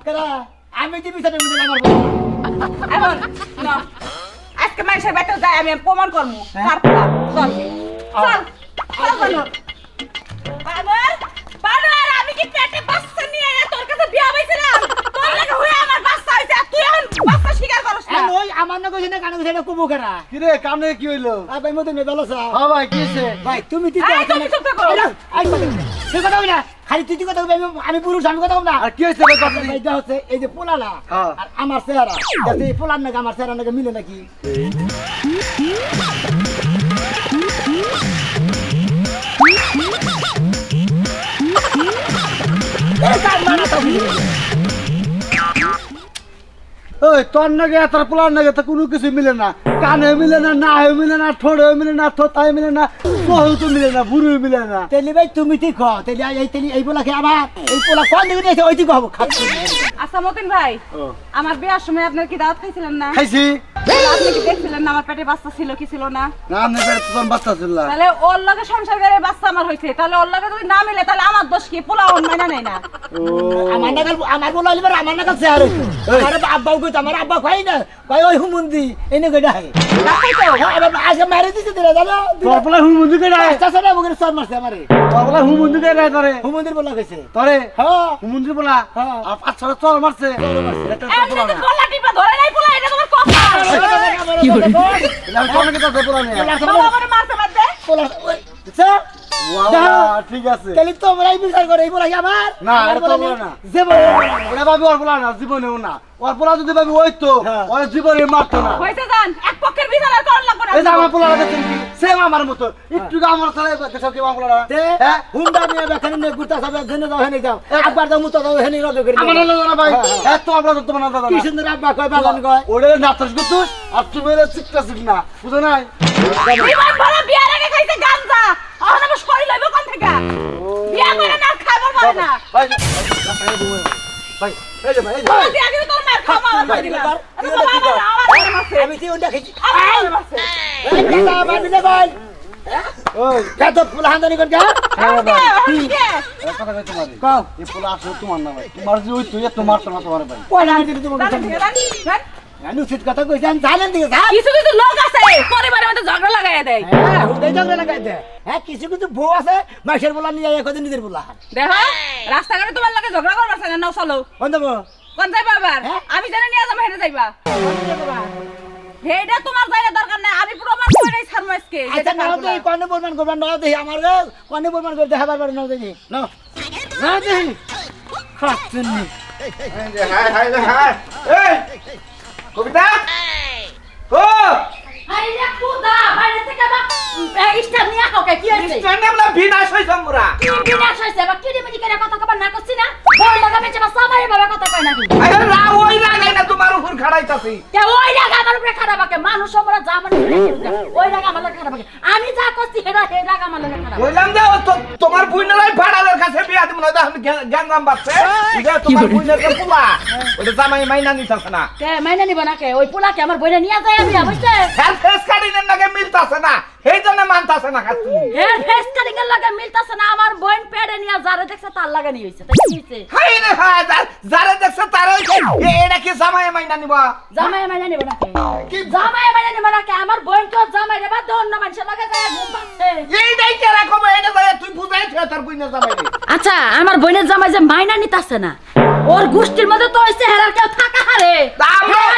আমি কি বিচারে বুঝে আমার পোলা এখন না আজকে মাইসের বেটা যায় আমি প্রমাণ করমু তার পোলা চল চল চল বানর বানর বানর আমি কি পেটে বাচ্চা নিয়ে তোর কাছে বিয়া হইছিলাম তোর লাগে হয়ে আমার বাচ্চা হইছে তুই এখন বাচ্চা স্বীকার করছ না ওই আমার না কইছে না কানে সেটা কুবু করা কি রে কানে কি হইলো ভাই মতে নে ভালো সা হ্যাঁ ভাই কি হইছে ভাই তুমি তুই এই, তুমি চুপ থাকো। আই তুই কথা না খালি তুই কথা বলবি আমি পুরুষ আমি কথা বলবো না আর কি হইছে ভাই কথা নেই? এটা হচ্ছে এই যে পোলালা হ্যাঁ। আর আমার চেহারা যাতে এই পোলার নাকি আমার চেহারা নাকি মিলে নাকি এই কার মানা তো ওই তোর নাকি তোর পোলার নাকি তো কোনো কিছু মিলে না কানে মিলে না নাহে মিলে না ঠোঁটে মিলে না থোতায় মিলে না চোহে তো মিলে না বুড়ি মিলে না তেলি ভাই তুমি ঠিক হ তেলি এই তেলি এই পোলা কে আবার এই পোলা কোন দিকে নিয়েছে ওই দিকে হবো খাচ্ছি আচ্ছা মতিন ভাই আমার বিয়ার সময় আপনার কি দাওয়াত খাইছিলেন না খাইছি আপনি কি দেখছিলেন না আমার পেটে বাচ্চা ছিল কি ছিল না না আমি তোর বাচ্চা ছিল তাহলে ওর লগে সংসার করে বাচ্চা আমার হইছে তাহলে ওর লগে যদি না মিলে তাহলে আমার দোষ কি পোলা ওর মাইনা নেই না আমার নাগাল আমার পোলা লিবার আমার নাগাল চেহারা আমার আব্বাও কইতো আমার আব্বা খাই না কই ওই হুমুন্দি এনে কইডা হে আবার আজকে মারে দিতে দিলা জানো তোর পোলা হুমুন্দি কে রায় আচ্ছা সারা বগের সব মারছে আমারে তোর পোলা হুমুন্দি কে রায় তোরে হুমুন্দির পোলা কইছে তোরে হ্যাঁ হুমুন্দি পোলা হ্যাঁ। আর 5-6 চল মারছে এটা তোর পোলা এমনি না পোলা টিপা ধরে নাই পোলা এটা তোমার কথা কি করে আমি তোর নাকি তোর পোলা নেই বাবা আমারে মারতে মারতে পোলা আচ্ছা ঠিক আছে তাহলে তোমরাই বিচার করে এই পোলা কি আমার না, আমার এটা পোলা তোমরা নেই। না। জীবন ওরা ভাবি ওর পোলা না জীবনেও না ওর পোলা যদি ভাবি ওই তো হ্যাঁ। ওর জীবনে মারতো না হইছে জান এক পক্ষের বিচার আর করন লাগবে না এই যে আমার পোলা দেখছেন কি সেম আমার মতো একটু আমার ছেলে সব কি আমার পোলা না তে হ্যাঁ হুন্ডা নিয়ে বেখানে নিয়ে ঘুরতে যাবে জেনে যাও হেনে যাও একবার যাও মুতো যাও হেনে রবে করে আমার না না ভাই এত আমরা তো তোমার না দাদা কি সুন্দর আব্বা কয় বাগান কয় ওরে নাচস গুতুস আর তুমি এর চিকটা চিক না বুঝো নাই জীবন ভরা বিয়ার আগে খাইছে গাঞ্জা এখন আবার শরীর লইব কোন থেকে বিয়া করে না খাইব পারে না ভাই ভাই এই যে ভাই এই যে তুই আগে তোর মার খাওয়া আমার দিলা আমার আছে আমি কি হুন্ডা খেয়েছি আমার আছে এই কথা বাদ দে ভাই ওই কত ফুল হান্দানি করে গা এক কথা কই তোমারে কও এই পোলা আসলে তোমার না ভাই তোমার যে ওই তুই তোমার তো না তোমার ভাই কোন আনতে তোমাকে আমি উচিত কথা কইছি আমি জানেন দিকে যা কিছু কিছু লোক আছে পরিবারের মধ্যে ঝগড়া লাগাইয়া দেয় হ্যাঁ হুন্ডাই ঝগড়া লাগাই দে হ্যাঁ কিছু কিছু বউ আছে মাসের বলা নিয়ে একদিন নিজের বলা দেখো রাস্তাঘাটে তোমার লাগে ঝগড়া করবার চাই না নাও চলো কোন দেবো কোন যাইবা আবার হ্যাঁ? আমি জানি নিয়ে যাবো হেঁটে যাইবা হেটা তোমার যাইয়া দরকার নাই আমি প্রমাণ করেই ছাড়বো আজকে আচ্ছা না তো কোনে বলমান করবা না দেই আমার রে কোনে বলমান করে দেখাবার পারে না দেই না না দেই খাচ্ছেন নি হাই হাই হাই এই কবিতা ও আরে খুদা কেবা স্টার নিয়া হোকে কি হইছে স্ট্যান্ড আমরা বিনাশ হইছাম মোরা কি বিনাশ হইছে বা কিডিমিডি করে কথা কবার না করছি না বল লাগাবে চাবা সবাই বাবা কথা কয় না কিন্তু আরে রা ওই লাগাই না তোমার উপর খাড়াইতাছি কে ওই রাগ আমার উপরে খারাপকে মানুষ আমরা যা মানে ওই রাগ আমার লাগে খারাপকে আমি যা করছি হেডা হে রাগ আমার লাগে খারাপ বললাম যে ও তো তোমার বুইনালাই ভাড়ালের কাছে বিয়া দিম না আমি গ্যাংরাম বাচ্চা এটা তোমার বুইনার কে পুলা ওটা জামাই মাইনা নিতাছ না কে মাইনা নিব না কে ওই পোলাকে আমার বইনা নিয়া যায় আমি বুঝছে হেল ফেস কাটিনের নাকি মিলতাছে না এই জন্য মানতাছে না খাচ্ছি হের ফেস কাটিং এর লাগে মিলতাছে না আমার বোন পেড়ে নিয়া যারে দেখছে তার লাগা নি হইছে তাই কি হইছে হাই রে হাই যারে দেখছ তারে এটা কি জামাই মাইনা নিব জামাই মাইনা নিব না কে কি জামাই মাইনা নিব না কে আমার বোন তো জামাই রে বাদ অন্য মানুষের লাগে যায় ঘুম পাচ্ছে এইটাই কে রাখবো এটা যায় তুই বুঝাই থে তোর বুইনা জামাই রে আচ্ছা আমার বোনের জামাই যে মাইনা নিতাছে না ওর গোষ্ঠীর মধ্যে তো হইছে হেরার কেউ থাকা হারে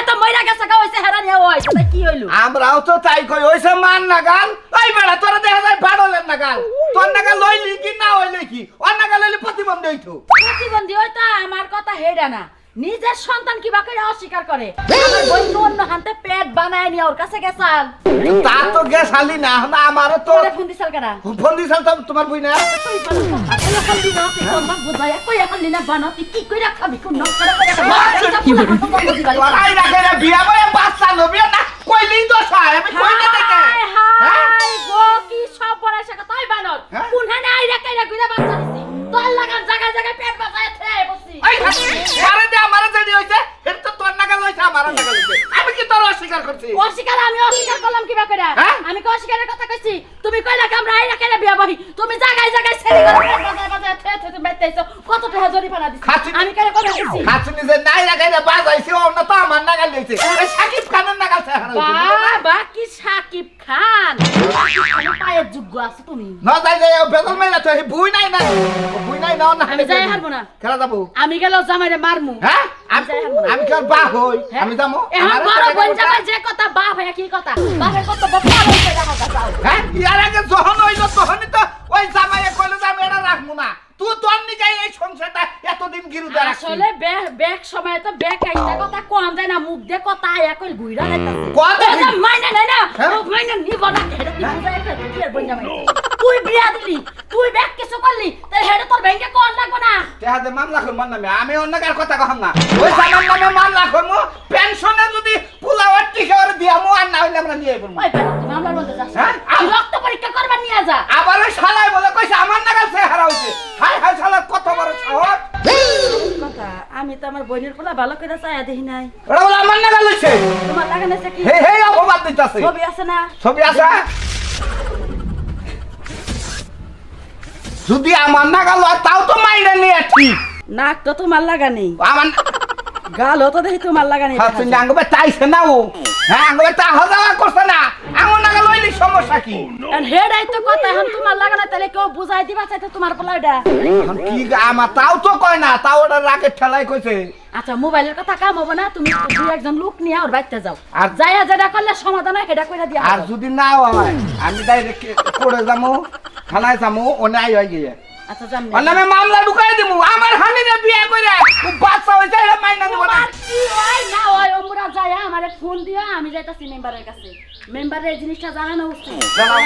তো মইরা গেছে কা হইছে হেরা নিয়া হইছে তাই কি হইলো আমরাও তো তাই কই হইছে মান নাগাল ওই বেড়া তোরা দেখা যায় পাগলের নাগাল তোর নাগাল লইলি কি না হইলে কি ওর নাগাল লইলি প্রতিবন্ধী হইতো প্রতিবন্ধী হইতা আমার কথা হেডা না নিজের সন্তান কিবা করে অস্বীকার করে আমার বোন তো অন্য হাতে পেট বানায় নিয়ে ওর কাছে গেছাল তার তো গ্যাস হালি না না আমারও তো তোরে ফোন দিছাল কেডা ফোন দিছাল তো তোমার বুইনা তুই বল আসলে ফোন দিছ তুই কোন ভাগ বুঝায় কই এখন নিনা বানাতি কি কইরা খাবি কোন নক করে তোরাই রাখে রে বিয়া বয়ে বাচ্চা লবি না কইলি তো সাহেব আমি কই না দেখে হাই গো কি সব বড়াইছে তাই বানর কোন হানে আই রে কইরা কইরা বাচ্চা দিছি তোর লাগান জায়গা জায়গা পেট বাজায় থেয়ে বসি এই আরে দে আমারে যদি হইছে এর তো তোর নাগাল হইছে আমার নাগাল হইছে আমি কি তোর অস্বীকার করছি অস্বীকার আমি অস্বীকার করলাম কিবা করে আমি কি অস্বীকারের কথা কইছি তুমি কইলা আমরা আই রাখে বিয়া বহি তুমি জায়গায় জায়গায় ছেড়ে গেল বাজায় বাজায় থেয়ে থেয়ে তুমি বাইতেছো কত টাকা জরিমানা দিছি আমি কেন কথা কইছি খাচ্ছি নিজে নাই রাখে রে বাজাইছে অন্য তো আমার নাগাল হইছে এই সাকিব খানের নাগাল চেহারা হইছে বাবা কি সাকিব খান পায়ের যোগ্য আছে তুমি না যাই যাই বেদল মাইলা তো এই বুই নাই না বুই নাই না না আমি যাই হারবো না খেলা যাবো আমি গেল জামাইরে মারমু হ্যাঁ আমি কি বা হই আমি যাবো এখন বড় বোন জামাই যে কথা বাপ হয় কি কথা বাপের কত বাবা হইছে দেখা কথা হ্যাঁ ইয়ার আগে যখন হইলো তখনই তো ওই জামাইয়ে কইলো যে আমি এটা রাখবো না তুই তোর নিকাই এই সংসারটা এতদিন গিরুদা রাখছিস আসলে ব্যাক সময় তো ব্যাক আইটা কথা কোন যায় না মুখ দিয়ে কথা আয়া কইল ঘুইরা যাইতাছে কথা মাইনা নাই না মাইনা নিব না হেডা কি বুঝাই কি আর বোন জামাই তুই বিয়া দিলি তুই ব্যাক কিছু করলি তাই হেডা তোর ব্যাংকে কোন লাগবে না তেহাদে মামলা করব না আমি অন্য কার কথা কম না ওই জামার নামে মামলা করব পেনশনে যদি পুলাওয়ার টিকা করে দিয়ামু আর না হইলে আমরা নিয়ে করব ওই বেটা তুমি মামলার মধ্যে যাস তুই রক্ত পরীক্ষা করবার নিয়ে যা আবার ওই শালাই বলে কইছে আমার নাগাল চেহারা হইছে হাই হাই শালার কত বড় সাহস কথা আমি তো আমার বোনের পোলা ভালো করে চাইয়া দেখি নাই ওরা বলে আমার নাগাল হইছে তোমার লাগানো আছে কি হে হে অপবাদ দিতাছে ছবি আছে না ছবি আছে যদি আমার নাগাল হয় তাও তো মাইরা নিয়ে ঠিক নাক তো তোমার লাগা নেই আমার গাল হতো দেখি তোমার লাগা নেই হাত তুমি আঙ্গবে চাইছে না ও হ্যাঁ আঙ্গবে তা হজাওয়া করছে না আমার নাগাল হইলি সমস্যা কি আর হেডাই তো কথা এখন তোমার লাগা না তাহলে কেউ বুঝাই দিবা চাইতে তোমার পোলা এটা এখন কি আমার তাও তো কয় না তাও ওটা রাগে ঠেলাই কইছে আচ্ছা মোবাইলের কথা কাম হবে না তুমি দুই একজন লোক নিয়ে আর বাইতে যাও আর আর যাইয়া যেটা করলে সমাধান হয় সেটা কইরা দিয়া আর যদি না হয় আমি ডাইরেক্ট করে যাবো থানায় যাবো ওনে আই হয়ে গিয়ে আচ্ছা জান ওর নামে মামলা ঢুকাই দিমু আমার হানিরে বিয়ে কইরা ও বাচ্চা হইছে এটা মাইনা দিব না কি হয় না হয় ওমরা যায়া আমারে ফোন দিয়া আমি যাইতাছি মেম্বারের কাছে মেম্বারের এই জিনিসটা জানানো উচিত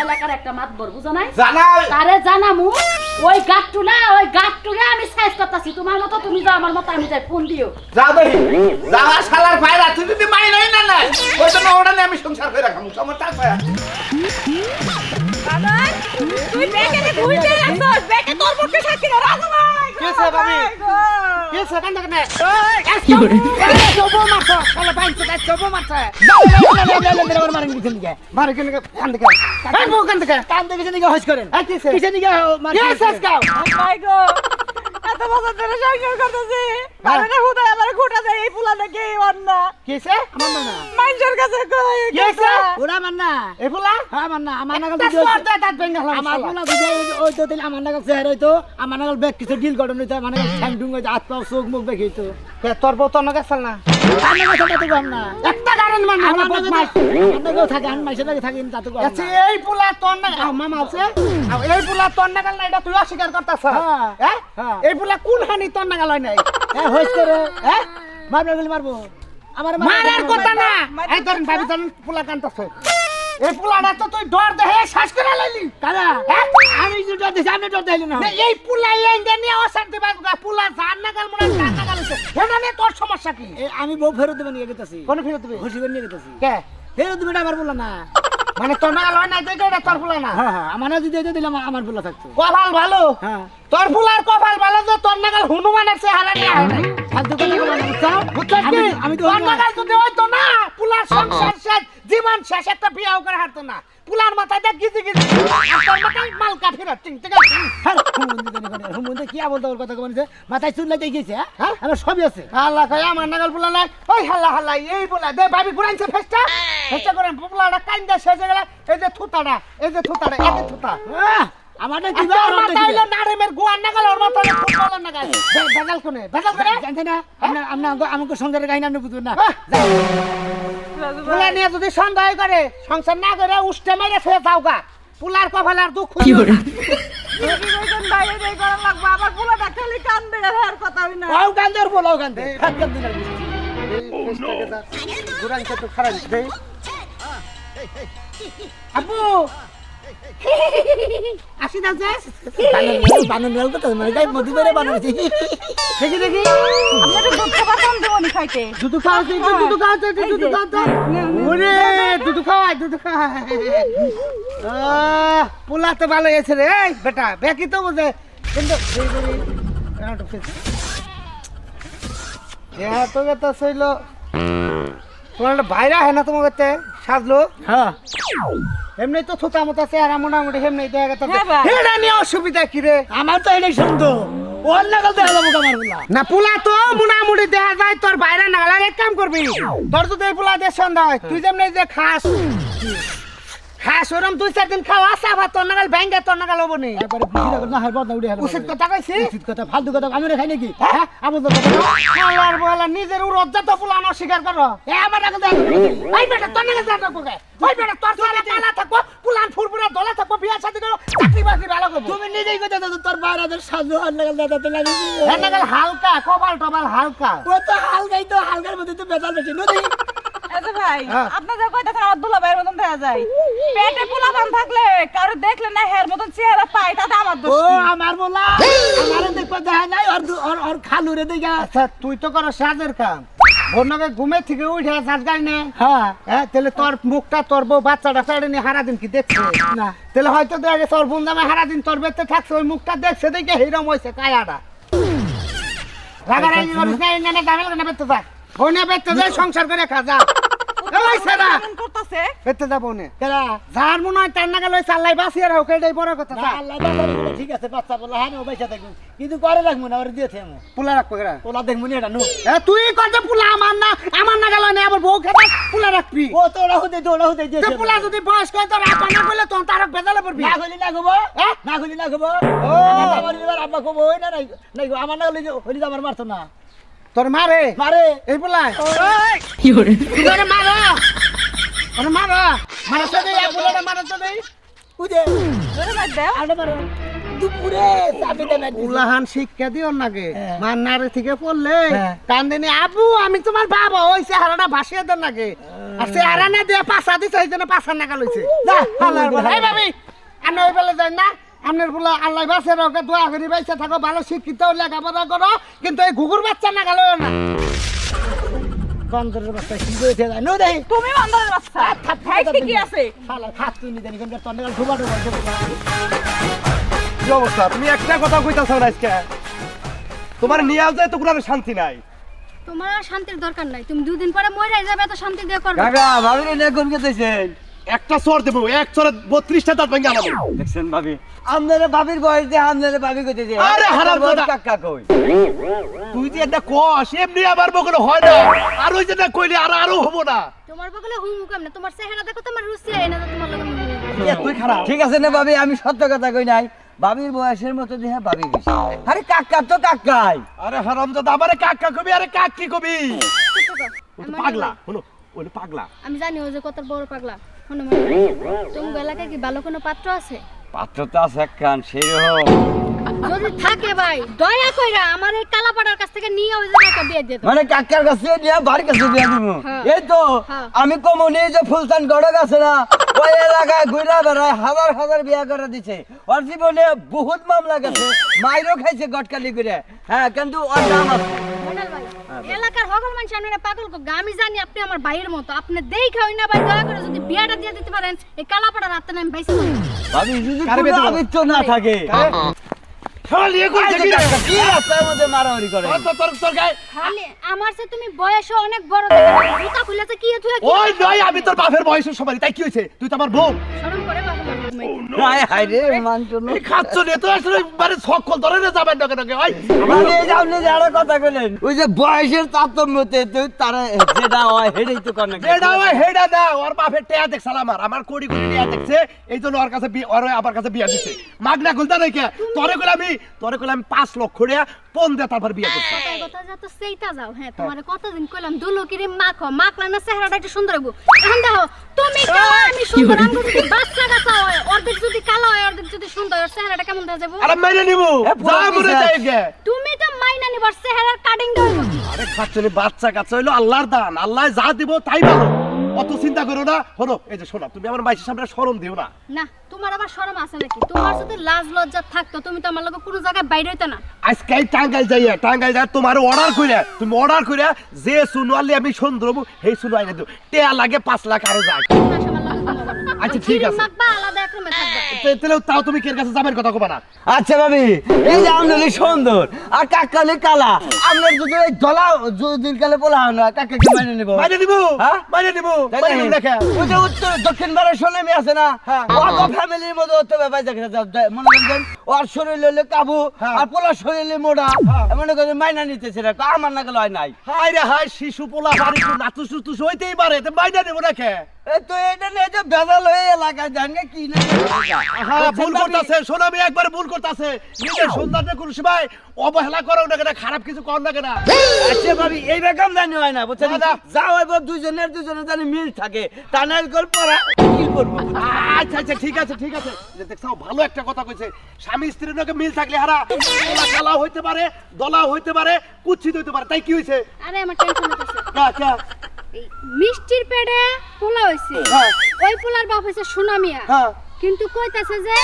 এলাকার একটা মাতবর বুঝো নাই জানা তারে জানামু ওই গাট্টু না ওই গাট্টুকে আমি সাইজ করতেছি তোমার মতো তুমি যাও আমার মতো আমি যাই ফোন দিও যাও দেখি যাওয়া শালার ভাইরা তুই যদি মাইনাই না না ওই জন্য ওটা নিয়ে আমি সংসার করে রাখাম সমস্যা আছে বাবার তুই বেকে ভুল দিয়ে রাখছস বেকে তোর পক্ষে সাক্ষী না রাজু ভাই কেছে ভাবি কেছে কান্দ কেনে কি করে জবো মারছ শালা বাইন তো জবো মারছ মারেন দিছেন দিকে মার কেনে কান্দ কে এই বউ কান্দ কে কান থেকে দিকে হস করেন এই কিসে কিসে দিকে কেছে কাও ভাই গো এত বছর ধরে সংসার করতেছি আরে হুদায় আমার ঘোটা যায় এই ফুলা নাকি অন্না কিসে আমার না মানুষের কাছে কই কিসে ওরা মান না এই ফুলা হ্যাঁ মান না আমার নাগাল তা ভিডিও সরতে তাত বেঙ্গা হলাম আমার পোলা ভিডিও ওই তো দিন আমার নাগাল চেহারা হইতো আমার নাগাল ব্যাগ কিছু ডিল গঠন হইতো মানে ঠ্যাং ঠুং হইতো হাত পাও চোখ মুখ দেখিতো কে তোর বউ তো নগে চল না আমার নাগাল সেটা তো কম না একটা গাড়ন মান আমার আমার বদমাইশ নাগাল থাকে আমি মাইসের লাগে থাকি তা তো কম আচ্ছা না। এই পোলা তোর না মামা আছে এই পোলা তোর নাগাল না এটা তুই অস্বীকার করতাছ হ্যাঁ, হ্যাঁ হ্যাঁ। এই পোলা কোন হানি তোর নাগাল হয় নাই হ্যাঁ হইস করে হ্যাঁ মারবে গেলে মারবো আমার মারার কথা না এই ধরেন ভাবি ধরেন পোলা কান্তাছে এই পোলাটা তো তুই ডর দেহে শ্বাস করে লাইলি কারা হ্যাঁ আমি যে ডর দিছি আপনি ডর দিলেন না না, এই পোলা এই নিয়ে অশান্তি বাজগা পোলা জান নাগাল মনে জান নাগাল হইছে এটা নিয়ে তোর সমস্যা কি আমি বউ ফেরত দেবেন নিয়ে গেতেছি কোন ফিরে দিবি খুশি করে নিয়ে গেতেছি কে ফেরত দেবেন আমার বললা না মানে তোর নাগাল হয় না দেখে এটা তোর পোলা না হ্যাঁ হ্যাঁ আমার না যদি এটা দিলাম আমার বললা থাকতো কপাল ভালো হ্যাঁ তোর পোলার কপাল ভালো যে তোর নাগাল হনুমানের চেহারা নিয়ে হয় নাই ফালতু কথা বলা না বুঝছো বুঝছিস কি আমি তো তোর নাগাল যদি হইতো না পোলার সংসার শেষ জীবন শেষ একটা বিয়াও করে হারতো না পোলার মাথায় দেখ গিজি গিজি আর তোর মাথায় মালকা ফিরা টিং টিং হুমুন্দে কি বলতে ওর কথা বলছে মাথায় চুল লাইতে গেছে হ্যাঁ আমার সবই আছে আল্লাহ কই আমার নাগাল পোলা নাই ওই হাল্লা হাল্লা এই পোলা দে ভাবি ঘুরাইছে ফেস্টা করে পোলাটা কাইন্দা শেষ হয়ে গেল এই যে থুতাটা এই যে থুতা আমাদের কি তোর মাথা হইলো নারেমের গুয়ার নাগাল ওর মাথা হইলো ফুটবলের নাগাল বেজাল কোনে জানতে না আমাকে সংসারের কাহিনী আপনি বুঝবেন না পোলা নিয়ে যদি সন্দেহ করে সংসার না করে উষ্টে মেরে ফেলে যাও গা পোলার কপাল আর দুঃখ কি করে দেখি কইছেন ভাই এই করা লাগবে আবার পোলাটা খালি কান্দে আর কথা হই না ওও কান্দর বলাও কান্দে ফাটকাম দিনা ঘুরাইছে তো খারাপ দে আপু আসি না যে বানানো কথা মানে গাই মধু করে বানাইছি দেখি দেখি আপনাদের দুধ খাবার কোন দেবনি খাইতে দুধ খাওয়াতে ওরে দুধ খাওয়াই পোলা তো ভালো হয়েছে রে এই বেটা বেকি তো বুঝে কিন্তু তো বেটা শৈল তোমার বাইরা হয় না তোমাকে সাজলো হ্যাঁ এমনি তো থুতা মতো চেহারা মোটামুটি এমনি দেখা গেছে হ্যাঁ ভাই। এটা নিয়ে অসুবিধা কি রে আমার তো এটাই শুনতো ওর নাগাল দেখা যাবো আমার বলা না পোলা তো মোটামুটি দেখা যায় তোর বাইরে নাগাল আর এক কাম করবি তোর যদি এই পোলা দিয়ে সন্ধ্যা হয় তুই যেমনি যে খাস ওরম 2-4 দিন খাওয়া আবার তোর নাগাল ব্যাঙ্গে তোর নাগাল হবো নি একবারে খুশি লাগলো না হারবাদ না উড়ে হারবাদ উচিত কথা কইছি উচিত কথা ফালতু কথা আমি খাই নাকি হ্যাঁ আমার তো কথা আল্লাহর বলা নিজের উরজ্জা তো পোলা অস্বীকার করো এ আমার নাগাল দেখা ওই বেটা তোর নাগাল যা থাকবো ওই বেটা তোর সারা পালা থাকবো পুলান ফুরফুরা দলা থাকবো বিয়া শাদী করো চাকরি বাকরি ভালো করবো তুমি নিজেই কথা দাদা তোর বাইরাদের সাজু আর নাগাল দাদাতে লাগে এর নাগাল হালকা কপাল টপাল হালকা ও তো হালকাই তো হালকার মধ্যে তো বেতাল বেশি নদী আচ্ছা ভাই হ্যাঁ। আপনাদের কইতাছেন আমার দুলা ভাইয়ের মতন দেখা যায় পেটে পোলাপান থাকলে কারো দেখলে না হের মতন চেহারা পাই তাতে আমার ও দোষ কি? আমার বলা আমারে দেখবা দেখা নাই আর খালুরে দেখা আচ্ছা তুই তো করো সাজের কাম ভোরনকে ঘুমে থেকে উঠে যাস গাই না হ্যাঁ হ্যাঁ তাহলে তোর মুখটা তোর বউ বাচ্চাটা ফেড়ে নিয়ে হারাদিন কি দেখছে না তাহলে হয়তো দেখে তোর বন্ধামে হারাদিন তোর বেতে থাকছে ওই মুখটা দেখছে দেখে হিরম হয়েছে কায়াটা রাগারাগি করিস না এখানে গামেল কেন বেতে থাক ফোনে বেতে যায় সংসার করে খাজা ওই সেরা এমন করতাছে বেতে যা ফোনে কেরা যার মনে হয় তার নাগাল ওই চাল্লাই বাঁচিয়ে রাখো এটাই বড় কথা না আল্লাহ বাবা ঠিক আছে বাচ্চা বলা হ্যাঁ ও পয়সা থাকবো কিন্তু করে রাখবো না ওর দিয়েছে আমি পুলা রাখবো এরা ওলা দেখবো নি এটা নু তুই কত পুলা আমার নাগাল হয় না আবার বউ খেতে পুলা রাখবি ও তো ওরা হতে তো দিয়েছে পুলা যদি বয়স করে তোর আপা না করলে তখন তার বেজালে পড়বি না খুলি না গবো হ্যাঁ? না খুলি না গবো ও। আমার এবার আব্বা কবো ওই না নাই গো, আমার না হলি আমার মারতো না তোর মারে মারে এই পুলা কি করে তোরে মারো ওরে মারো মারো তো দেই পুলাটা মারো তো দেই উদে ধরে ভাই দাও আরে মারো দুপুরে চাবি দেবে উলাহান শিক্ষা দিও নাগে হ্যাঁ। মার নারে থেকে পড়লে হ্যাঁ। কান্দিনি আবু আমি তোমার বাবা ওই চেহারাটা ভাসিয়ে দেন নাগে আর চেহারা না দিয়ে পাশা দিছে ওই জন্য পাশা নাগাল হইছে যা, হালার বলা এই হালার। ভাবি আমি ওই বেলা যাই না আপনার বলা আল্লাহ বাসে রকে দোয়া করি বাইসে থাকো ভালো শিক্ষিত লেখাপড়া করো কিন্তু এই ঘুঘুর বাচ্চা নাগাল হইও না গন্ধরের বাচ্চা কি হয়েছে নো দেই তুমি বান্দরের বাচ্চা ভাই কি আছে শালা খাত তুই নি জানি কোন তন্ডাল ঢোবা ঢোবা কি অবস্থা তুমি একটা কথা কইতাছ না আজকে তোমার নিয়ে যায় তো কোনো শান্তি নাই তোমার আর শান্তির দরকার নাই তুমি দুদিন পরে মরে যাবে এত শান্তি দিয়ে করবে কাকা ভাবিরে নিয়ে কোন গেছেন একটা চর দেবো এক চরে 32টা দাঁত ভেঙে আনাবো দেখছেন ভাবি আমনের ভাবির বয়স দিয়ে আমনের ভাবি কইতেছে আরে হারামজাদা। কাকা কই তুই যে একটা কষ এমনি আবার বকলে হয় না আর ওই যে না কইলে আরো হবো না তোমার বগলে হুমু কেমনে তোমার চেহারা দেখো তোমার রুচি আই না তোমার লগে তুই খারাপ ঠিক আছে না ভাবি আমি সত্য কথা কই নাই ভাবির বয়সের মতো দেহা ভাবি গেছে আরে কাকা তো কাকাই আরে হারামজাদা আমারে কাকা কবি আরে কাক কি কবি ও তো পাগলা হলো ওই পাগলা আমি জানি ও যে কত বড় পাগলা মনে তুমি এলাকায় কি ভালো কোনো পাত্র আছে পাত্র তো আছে একখান সেরকম যদি থাকে ভাই দয়া কইরা আমার এই কালাপাড়ার কাছ থেকে নিয়ে ওই জায়গায় একটা বিয়ে দিয়ে দাও। মানে কাকার কাছে নিয়ে বাড়ির কাছে বিয়া দিব হ্যাঁ। এই তো হ্যাঁ। আমি কমনি যে ফুলতান গড়ক আছে না ওই এলাকায় ঘুরে বেড়ায় হাজার হাজার বিয়া করে দিছে ওর জীবনে বহুত মামলা গেছে মাইরও খাইছে গটকালি করে হ্যাঁ কিন্তু ওর দাম আছে মন্ডল ভাই এলাকার হগল মানুষ আপনারা পাগল কো আমি জানি আপনি আমার ভাইয়ের মতো আপনি দেখাই হই না ভাই দয়া করে যদি বিয়াটা দিয়ে দিতে পারেন এই কালাপাড়ার রাতে আমি বাইসে যাবো। ভাবি যদি কারে কোনো বেঁধে আবিত্র না থাকে শালা নিয়ে কই দেখি রে কি রাস্তার মধ্যে মারামারি করে তোর গায়ে খালি আমার সে তুমি বয়সে অনেক বড় দেখে জুতা খুলেছে কি তুই কি ওই নয় আমি তোর বাপের বয়সের সবারই তাই কি হয়েছে তুই তো আমার বউ শরম করে বাবা হায় হায় রে মানছো না এই খাচ্ছ রে তো আসলে মানে সকল ধরে রে যাবেন নাকি নাকি ওই মানে এই যে আপনি যে আরো কথা বলেন ওই যে বয়সের তারতম্যতে তুই তারা যেটা হয় হেডেই তো করে যেটা ওই হেডা দা ওর বাপের টেয়া দেখছ আমার কোটি কোটি টেয়া দেখছে এই জন্য ওর কাছে ওর আমার কাছে বিয়া দিছে মাগনা খুলতা রেখে তোরে কইলাম আমি 5 লক্ষ টাকা পণ দে তারপর বিয়া করছি কথায় কথা যা তো সেইটা যাও হ্যাঁ তোমারে কতদিন কইলাম দুলো কি রে মাখলা না চেহারাটা একটু সুন্দর হইব এখন দেখো তুমি কালা আমি সুন্দর আমি যদি বাচ্চা কাচ্চা হয় অর্ধেক যদি কালো হয় অর্ধেক যদি সুন্দর হয় চেহারাটা কেমন দেখা যাবে আরে মেনে নিবো যা মরে যাই গে তুমি তো মাইনা নিবার চেহারার কাটিং দাও আরে খাচ্ছলি বাচ্চা কাচ্চা হইলো আল্লাহর দান আল্লাহ যা দিব তাই ভালো অত চিন্তা করো না হলো এই যে শোনা তুমি আমার মাইসের সামনে শরম দিও না না তোমার আবার শরম আছে নাকি তোমার যদি লাজ লজ্জা থাকতো তুমি তো আমার লগে কোনো জায়গায় বাইরে হইতা না আজকে টাঙ্গাইল যাই তোমার অর্ডার কইরা তুমি অর্ডার কইরা যে সুনওয়ালি আমি সুন্দর হবো সেই সুনো আইনা দিও টেয়া লাগে 5 লাখ আরো যায় আচ্ছা, ঠিক আছে। মাকবা আলাদা এক রুমে থাকবা তাহলে তাও তুমি কে কাছে যাবেন কথা কবা না আচ্ছা ভাবি এই যে আমদানি সুন্দর আর কাকালে কালা আপনার যদি এই দলা যদি কালে বলা হয় না কাকা কি মানে নেব মাইনে নিবো হ্যাঁ? মাইনে নিবো তাই মাইনে নাকি? নিবো দেখা ওই যে উত্তর দক্ষিণ ভারত সোনামি আছে না অত ফ্যামিলির মধ্যে হতে ব্যাপার দেখে মনে করবেন ওর শরীর হলে কাবু আর পোলার শরীরে মোড়া মনে করেন মাইনা নিতেছে না আমার না গেলে হয় নাই হাই রে হাই শিশু পোলা বাড়ি তো নাতুস টুস হইতেই পারে তো মাইনে নিবো না কে এই তো এটা নিয়ে যে বেজাল হয়ে এলাকায় জানগে কি না হ্যাঁ ভুল করতেছে সোনামি একবার ভুল করতেছে নিজের সন্তানকে কোন সময় অবহেলা করো না কেন খারাপ কিছু কর না কেন আচ্ছা ভাবি এই রকম জানি হয় না বুঝছেন না। যা হইব দুজনের জানি মিল থাকে তা না গল্প কি করবো আচ্ছা আচ্ছা ঠিক আছে যে দেখছো ভালো একটা কথা কইছে স্বামী স্ত্রীর নাকি মিল থাকলে হারা পোলা কালা হইতে পারে দলা হইতে পারে কুচ্ছিত হইতে পারে তাই কি হইছে আরে আমার টেনশন হইতাছে কা এই মিষ্টির পেটে পোলা হইছে হ্যাঁ। ওই পোলার বাপ হইছে সোনামিয়া হ্যাঁ কিন্তু কইতাছে যে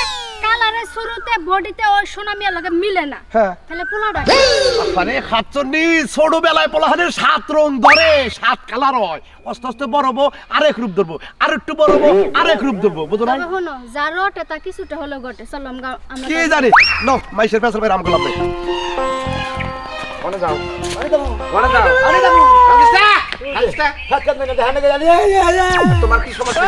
কালারে শুরুতে বডিতে ওই সোনামিয়া লগে মিলে না হ্যাঁ তাহলে পোলাটা মানে খাচ্চন্নি ছোটবেলায় পোলাহানের 7 রং ধরে 7 কালার হয় আস্তে আস্তে বড় হবো আরেক রূপ ধরবো আর একটু বড় হবো আরেক রূপ ধরবো বুঝো না তবে হনো যা রটে তা কিছুটা হলো ঘটে চলো আমরা কে জানি নো মাইশের পেছনে ভাই রাম গোলাপ নেই যাও তোমার কি সমস্যা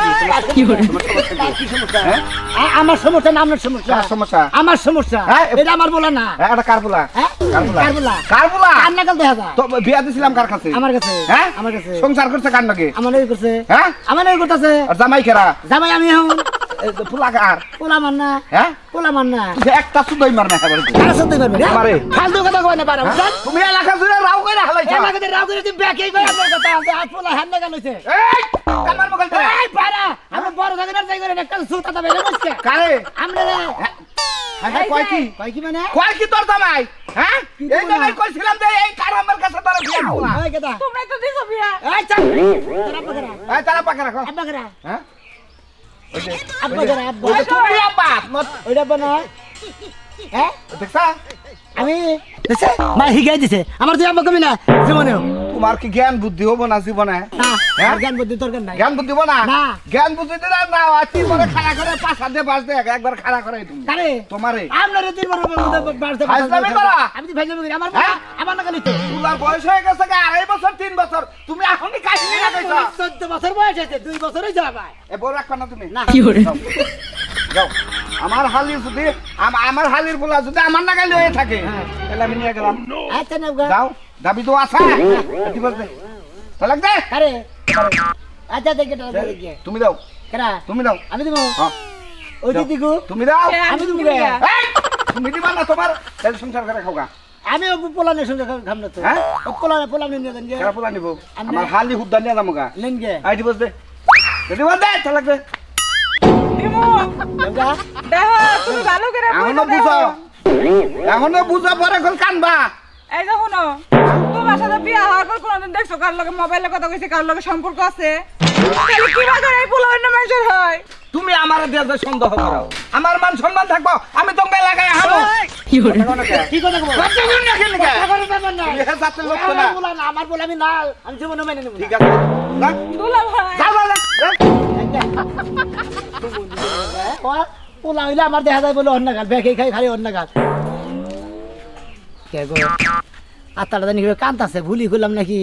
আমার সমস্যা না আপনার সমস্যা সমস্যা আমার সমস্যা হ্যাঁ? এটা আমার বলা না হ্যাঁ এটা কার বলা হ্যাঁ কার বলা কার বলা কার নাগাল দেখা যায় তো বিয়া দিছিলাম কার কাছে আমার কাছে হ্যাঁ আমার কাছে সংসার করছে কার নাকি আমার এই করছে হ্যাঁ আমার এই করতেছে আর জামাই কেরা জামাই আমি এখন ফুলা কার পোলা মান না হ্যাঁ পোলা মান না একটা শুধুই মার না খাবার কারা সত্যি পারবে রে আমারে। ফালতু কথা কয় না পারা বুঝছেন তুমি এলাকা জুড়ে রাও কইরা হালাইছো এলাকা দিয়ে রাও করে তুই ব্যাকেই কই আপনার কথা আছে আর পোলা হ্যান্ড লাগাল হইছে এই কামার মগল তে এই পারা আমরা বড় জায়গা যাই করে একটা সুতা তা বেরে বসকে কারে আমরা হ্যাঁ কয় কি কয় কি মানে কয় কি তোর জামাই হ্যাঁ কি এই বলা? জামাই কইছিলাম যে এই কার আমার কাছে তোর বিয়া বলা এই কথা তোমরাই তো দিছো বিয়া এই চাপ তোরা পাকরা এই তারা পাকা রাখো আব্বা করা হ্যাঁ আব্বা করা আব্বা ওই তো বিয়া বাপ মত ওইটা বানা হ্যাঁ দেখছা আমি দিছে মা হিগাই দিছে আমার তুই আব্বা কবি না জীবনেও তোমার কি জ্ঞান বুদ্ধি হবো না জীবনে না হ্যাঁ? আর জ্ঞান বুদ্ধি তোর নাই জ্ঞান বুদ্ধি হবো না না। জ্ঞান বুদ্ধি দিলে না আছি পরে খাড়া করে পাঁচ দে বাস দে একবার খাড়া করে তুমি কারে তোমারে আপনারে তুই বড় বাড়তে ফাইজলামি করা? আমি তো ফাইজলামি করি আমার হ্যাঁ? আমার না গালি তো তোমার বয়স হয়ে গেছে 2.5 বছর 3 বছর তুমি এখনই কাশি না কইছো 14 বছর বয়স আছে 2 বছরই যাবে এ বড় রাখবা না তুমি না যাও আমার হালির যদি আমার হালির বলা যদি আমার নাগালে হয়ে থাকে তাহলে আমি নিয়ে গেলাম আচ্ছা না যাও দাবি তো আছে কি বলতে তালাক দে কারে আচ্ছা দেখে দেখে তুমি দাও কারা তুমি দাও আমি দেবো হ্যাঁ ওই দিদিগু তুমি দাও আমি দেবো এই, তুমি দিবা না তোমার তাহলে সংসার করে খাওগা আমি পোলানের সঙ্গে খাম না তো হ্যাঁ? পোলা নিয়ে দেন গে কেরা পোলা নিব আমি- আমার হালি হুদ্দা নিয়ে যামগা নেন গে আই দিবস দে দিবস দে তালাক দে দিমু দেবগা দেখো তুমি ভালো করে এখনো বুঝো বুঝো এখনো বুঝা পরে এখন কানবা। এই যে শুনো, তোমার সাথে বিয়া হওয়ার পর কোনোদিন দেখছো কার লগে মোবাইলে কথা কইছে, কার লগে সম্পর্ক আছে? তাহলে কি বাজার এই পোলাওয়ের না মানুষের হয়? তুমি আমার দিয়ে যে সন্দেহ করো, আমার মান সম্মান থাকবো, আমি তোমাকে লাগাই হারো। কি কথা কব কথা বলুন না কেন কে? আমার ব্যাপার না এ জাতের লোক তো না। আমার বলা না, আমার বলা আমি না, আমি জীবনে মেনে নেব ঠিক আছে, না, দুলা ভাই যাও, যাও, যাও। পোলা হইলে আমার দেখা যায় বলে অন্য গাল বেঁকে খাই খালি অন্য গাল কে গো আত্মাটা জানি কান্তাছে ভুলি করলাম নাকি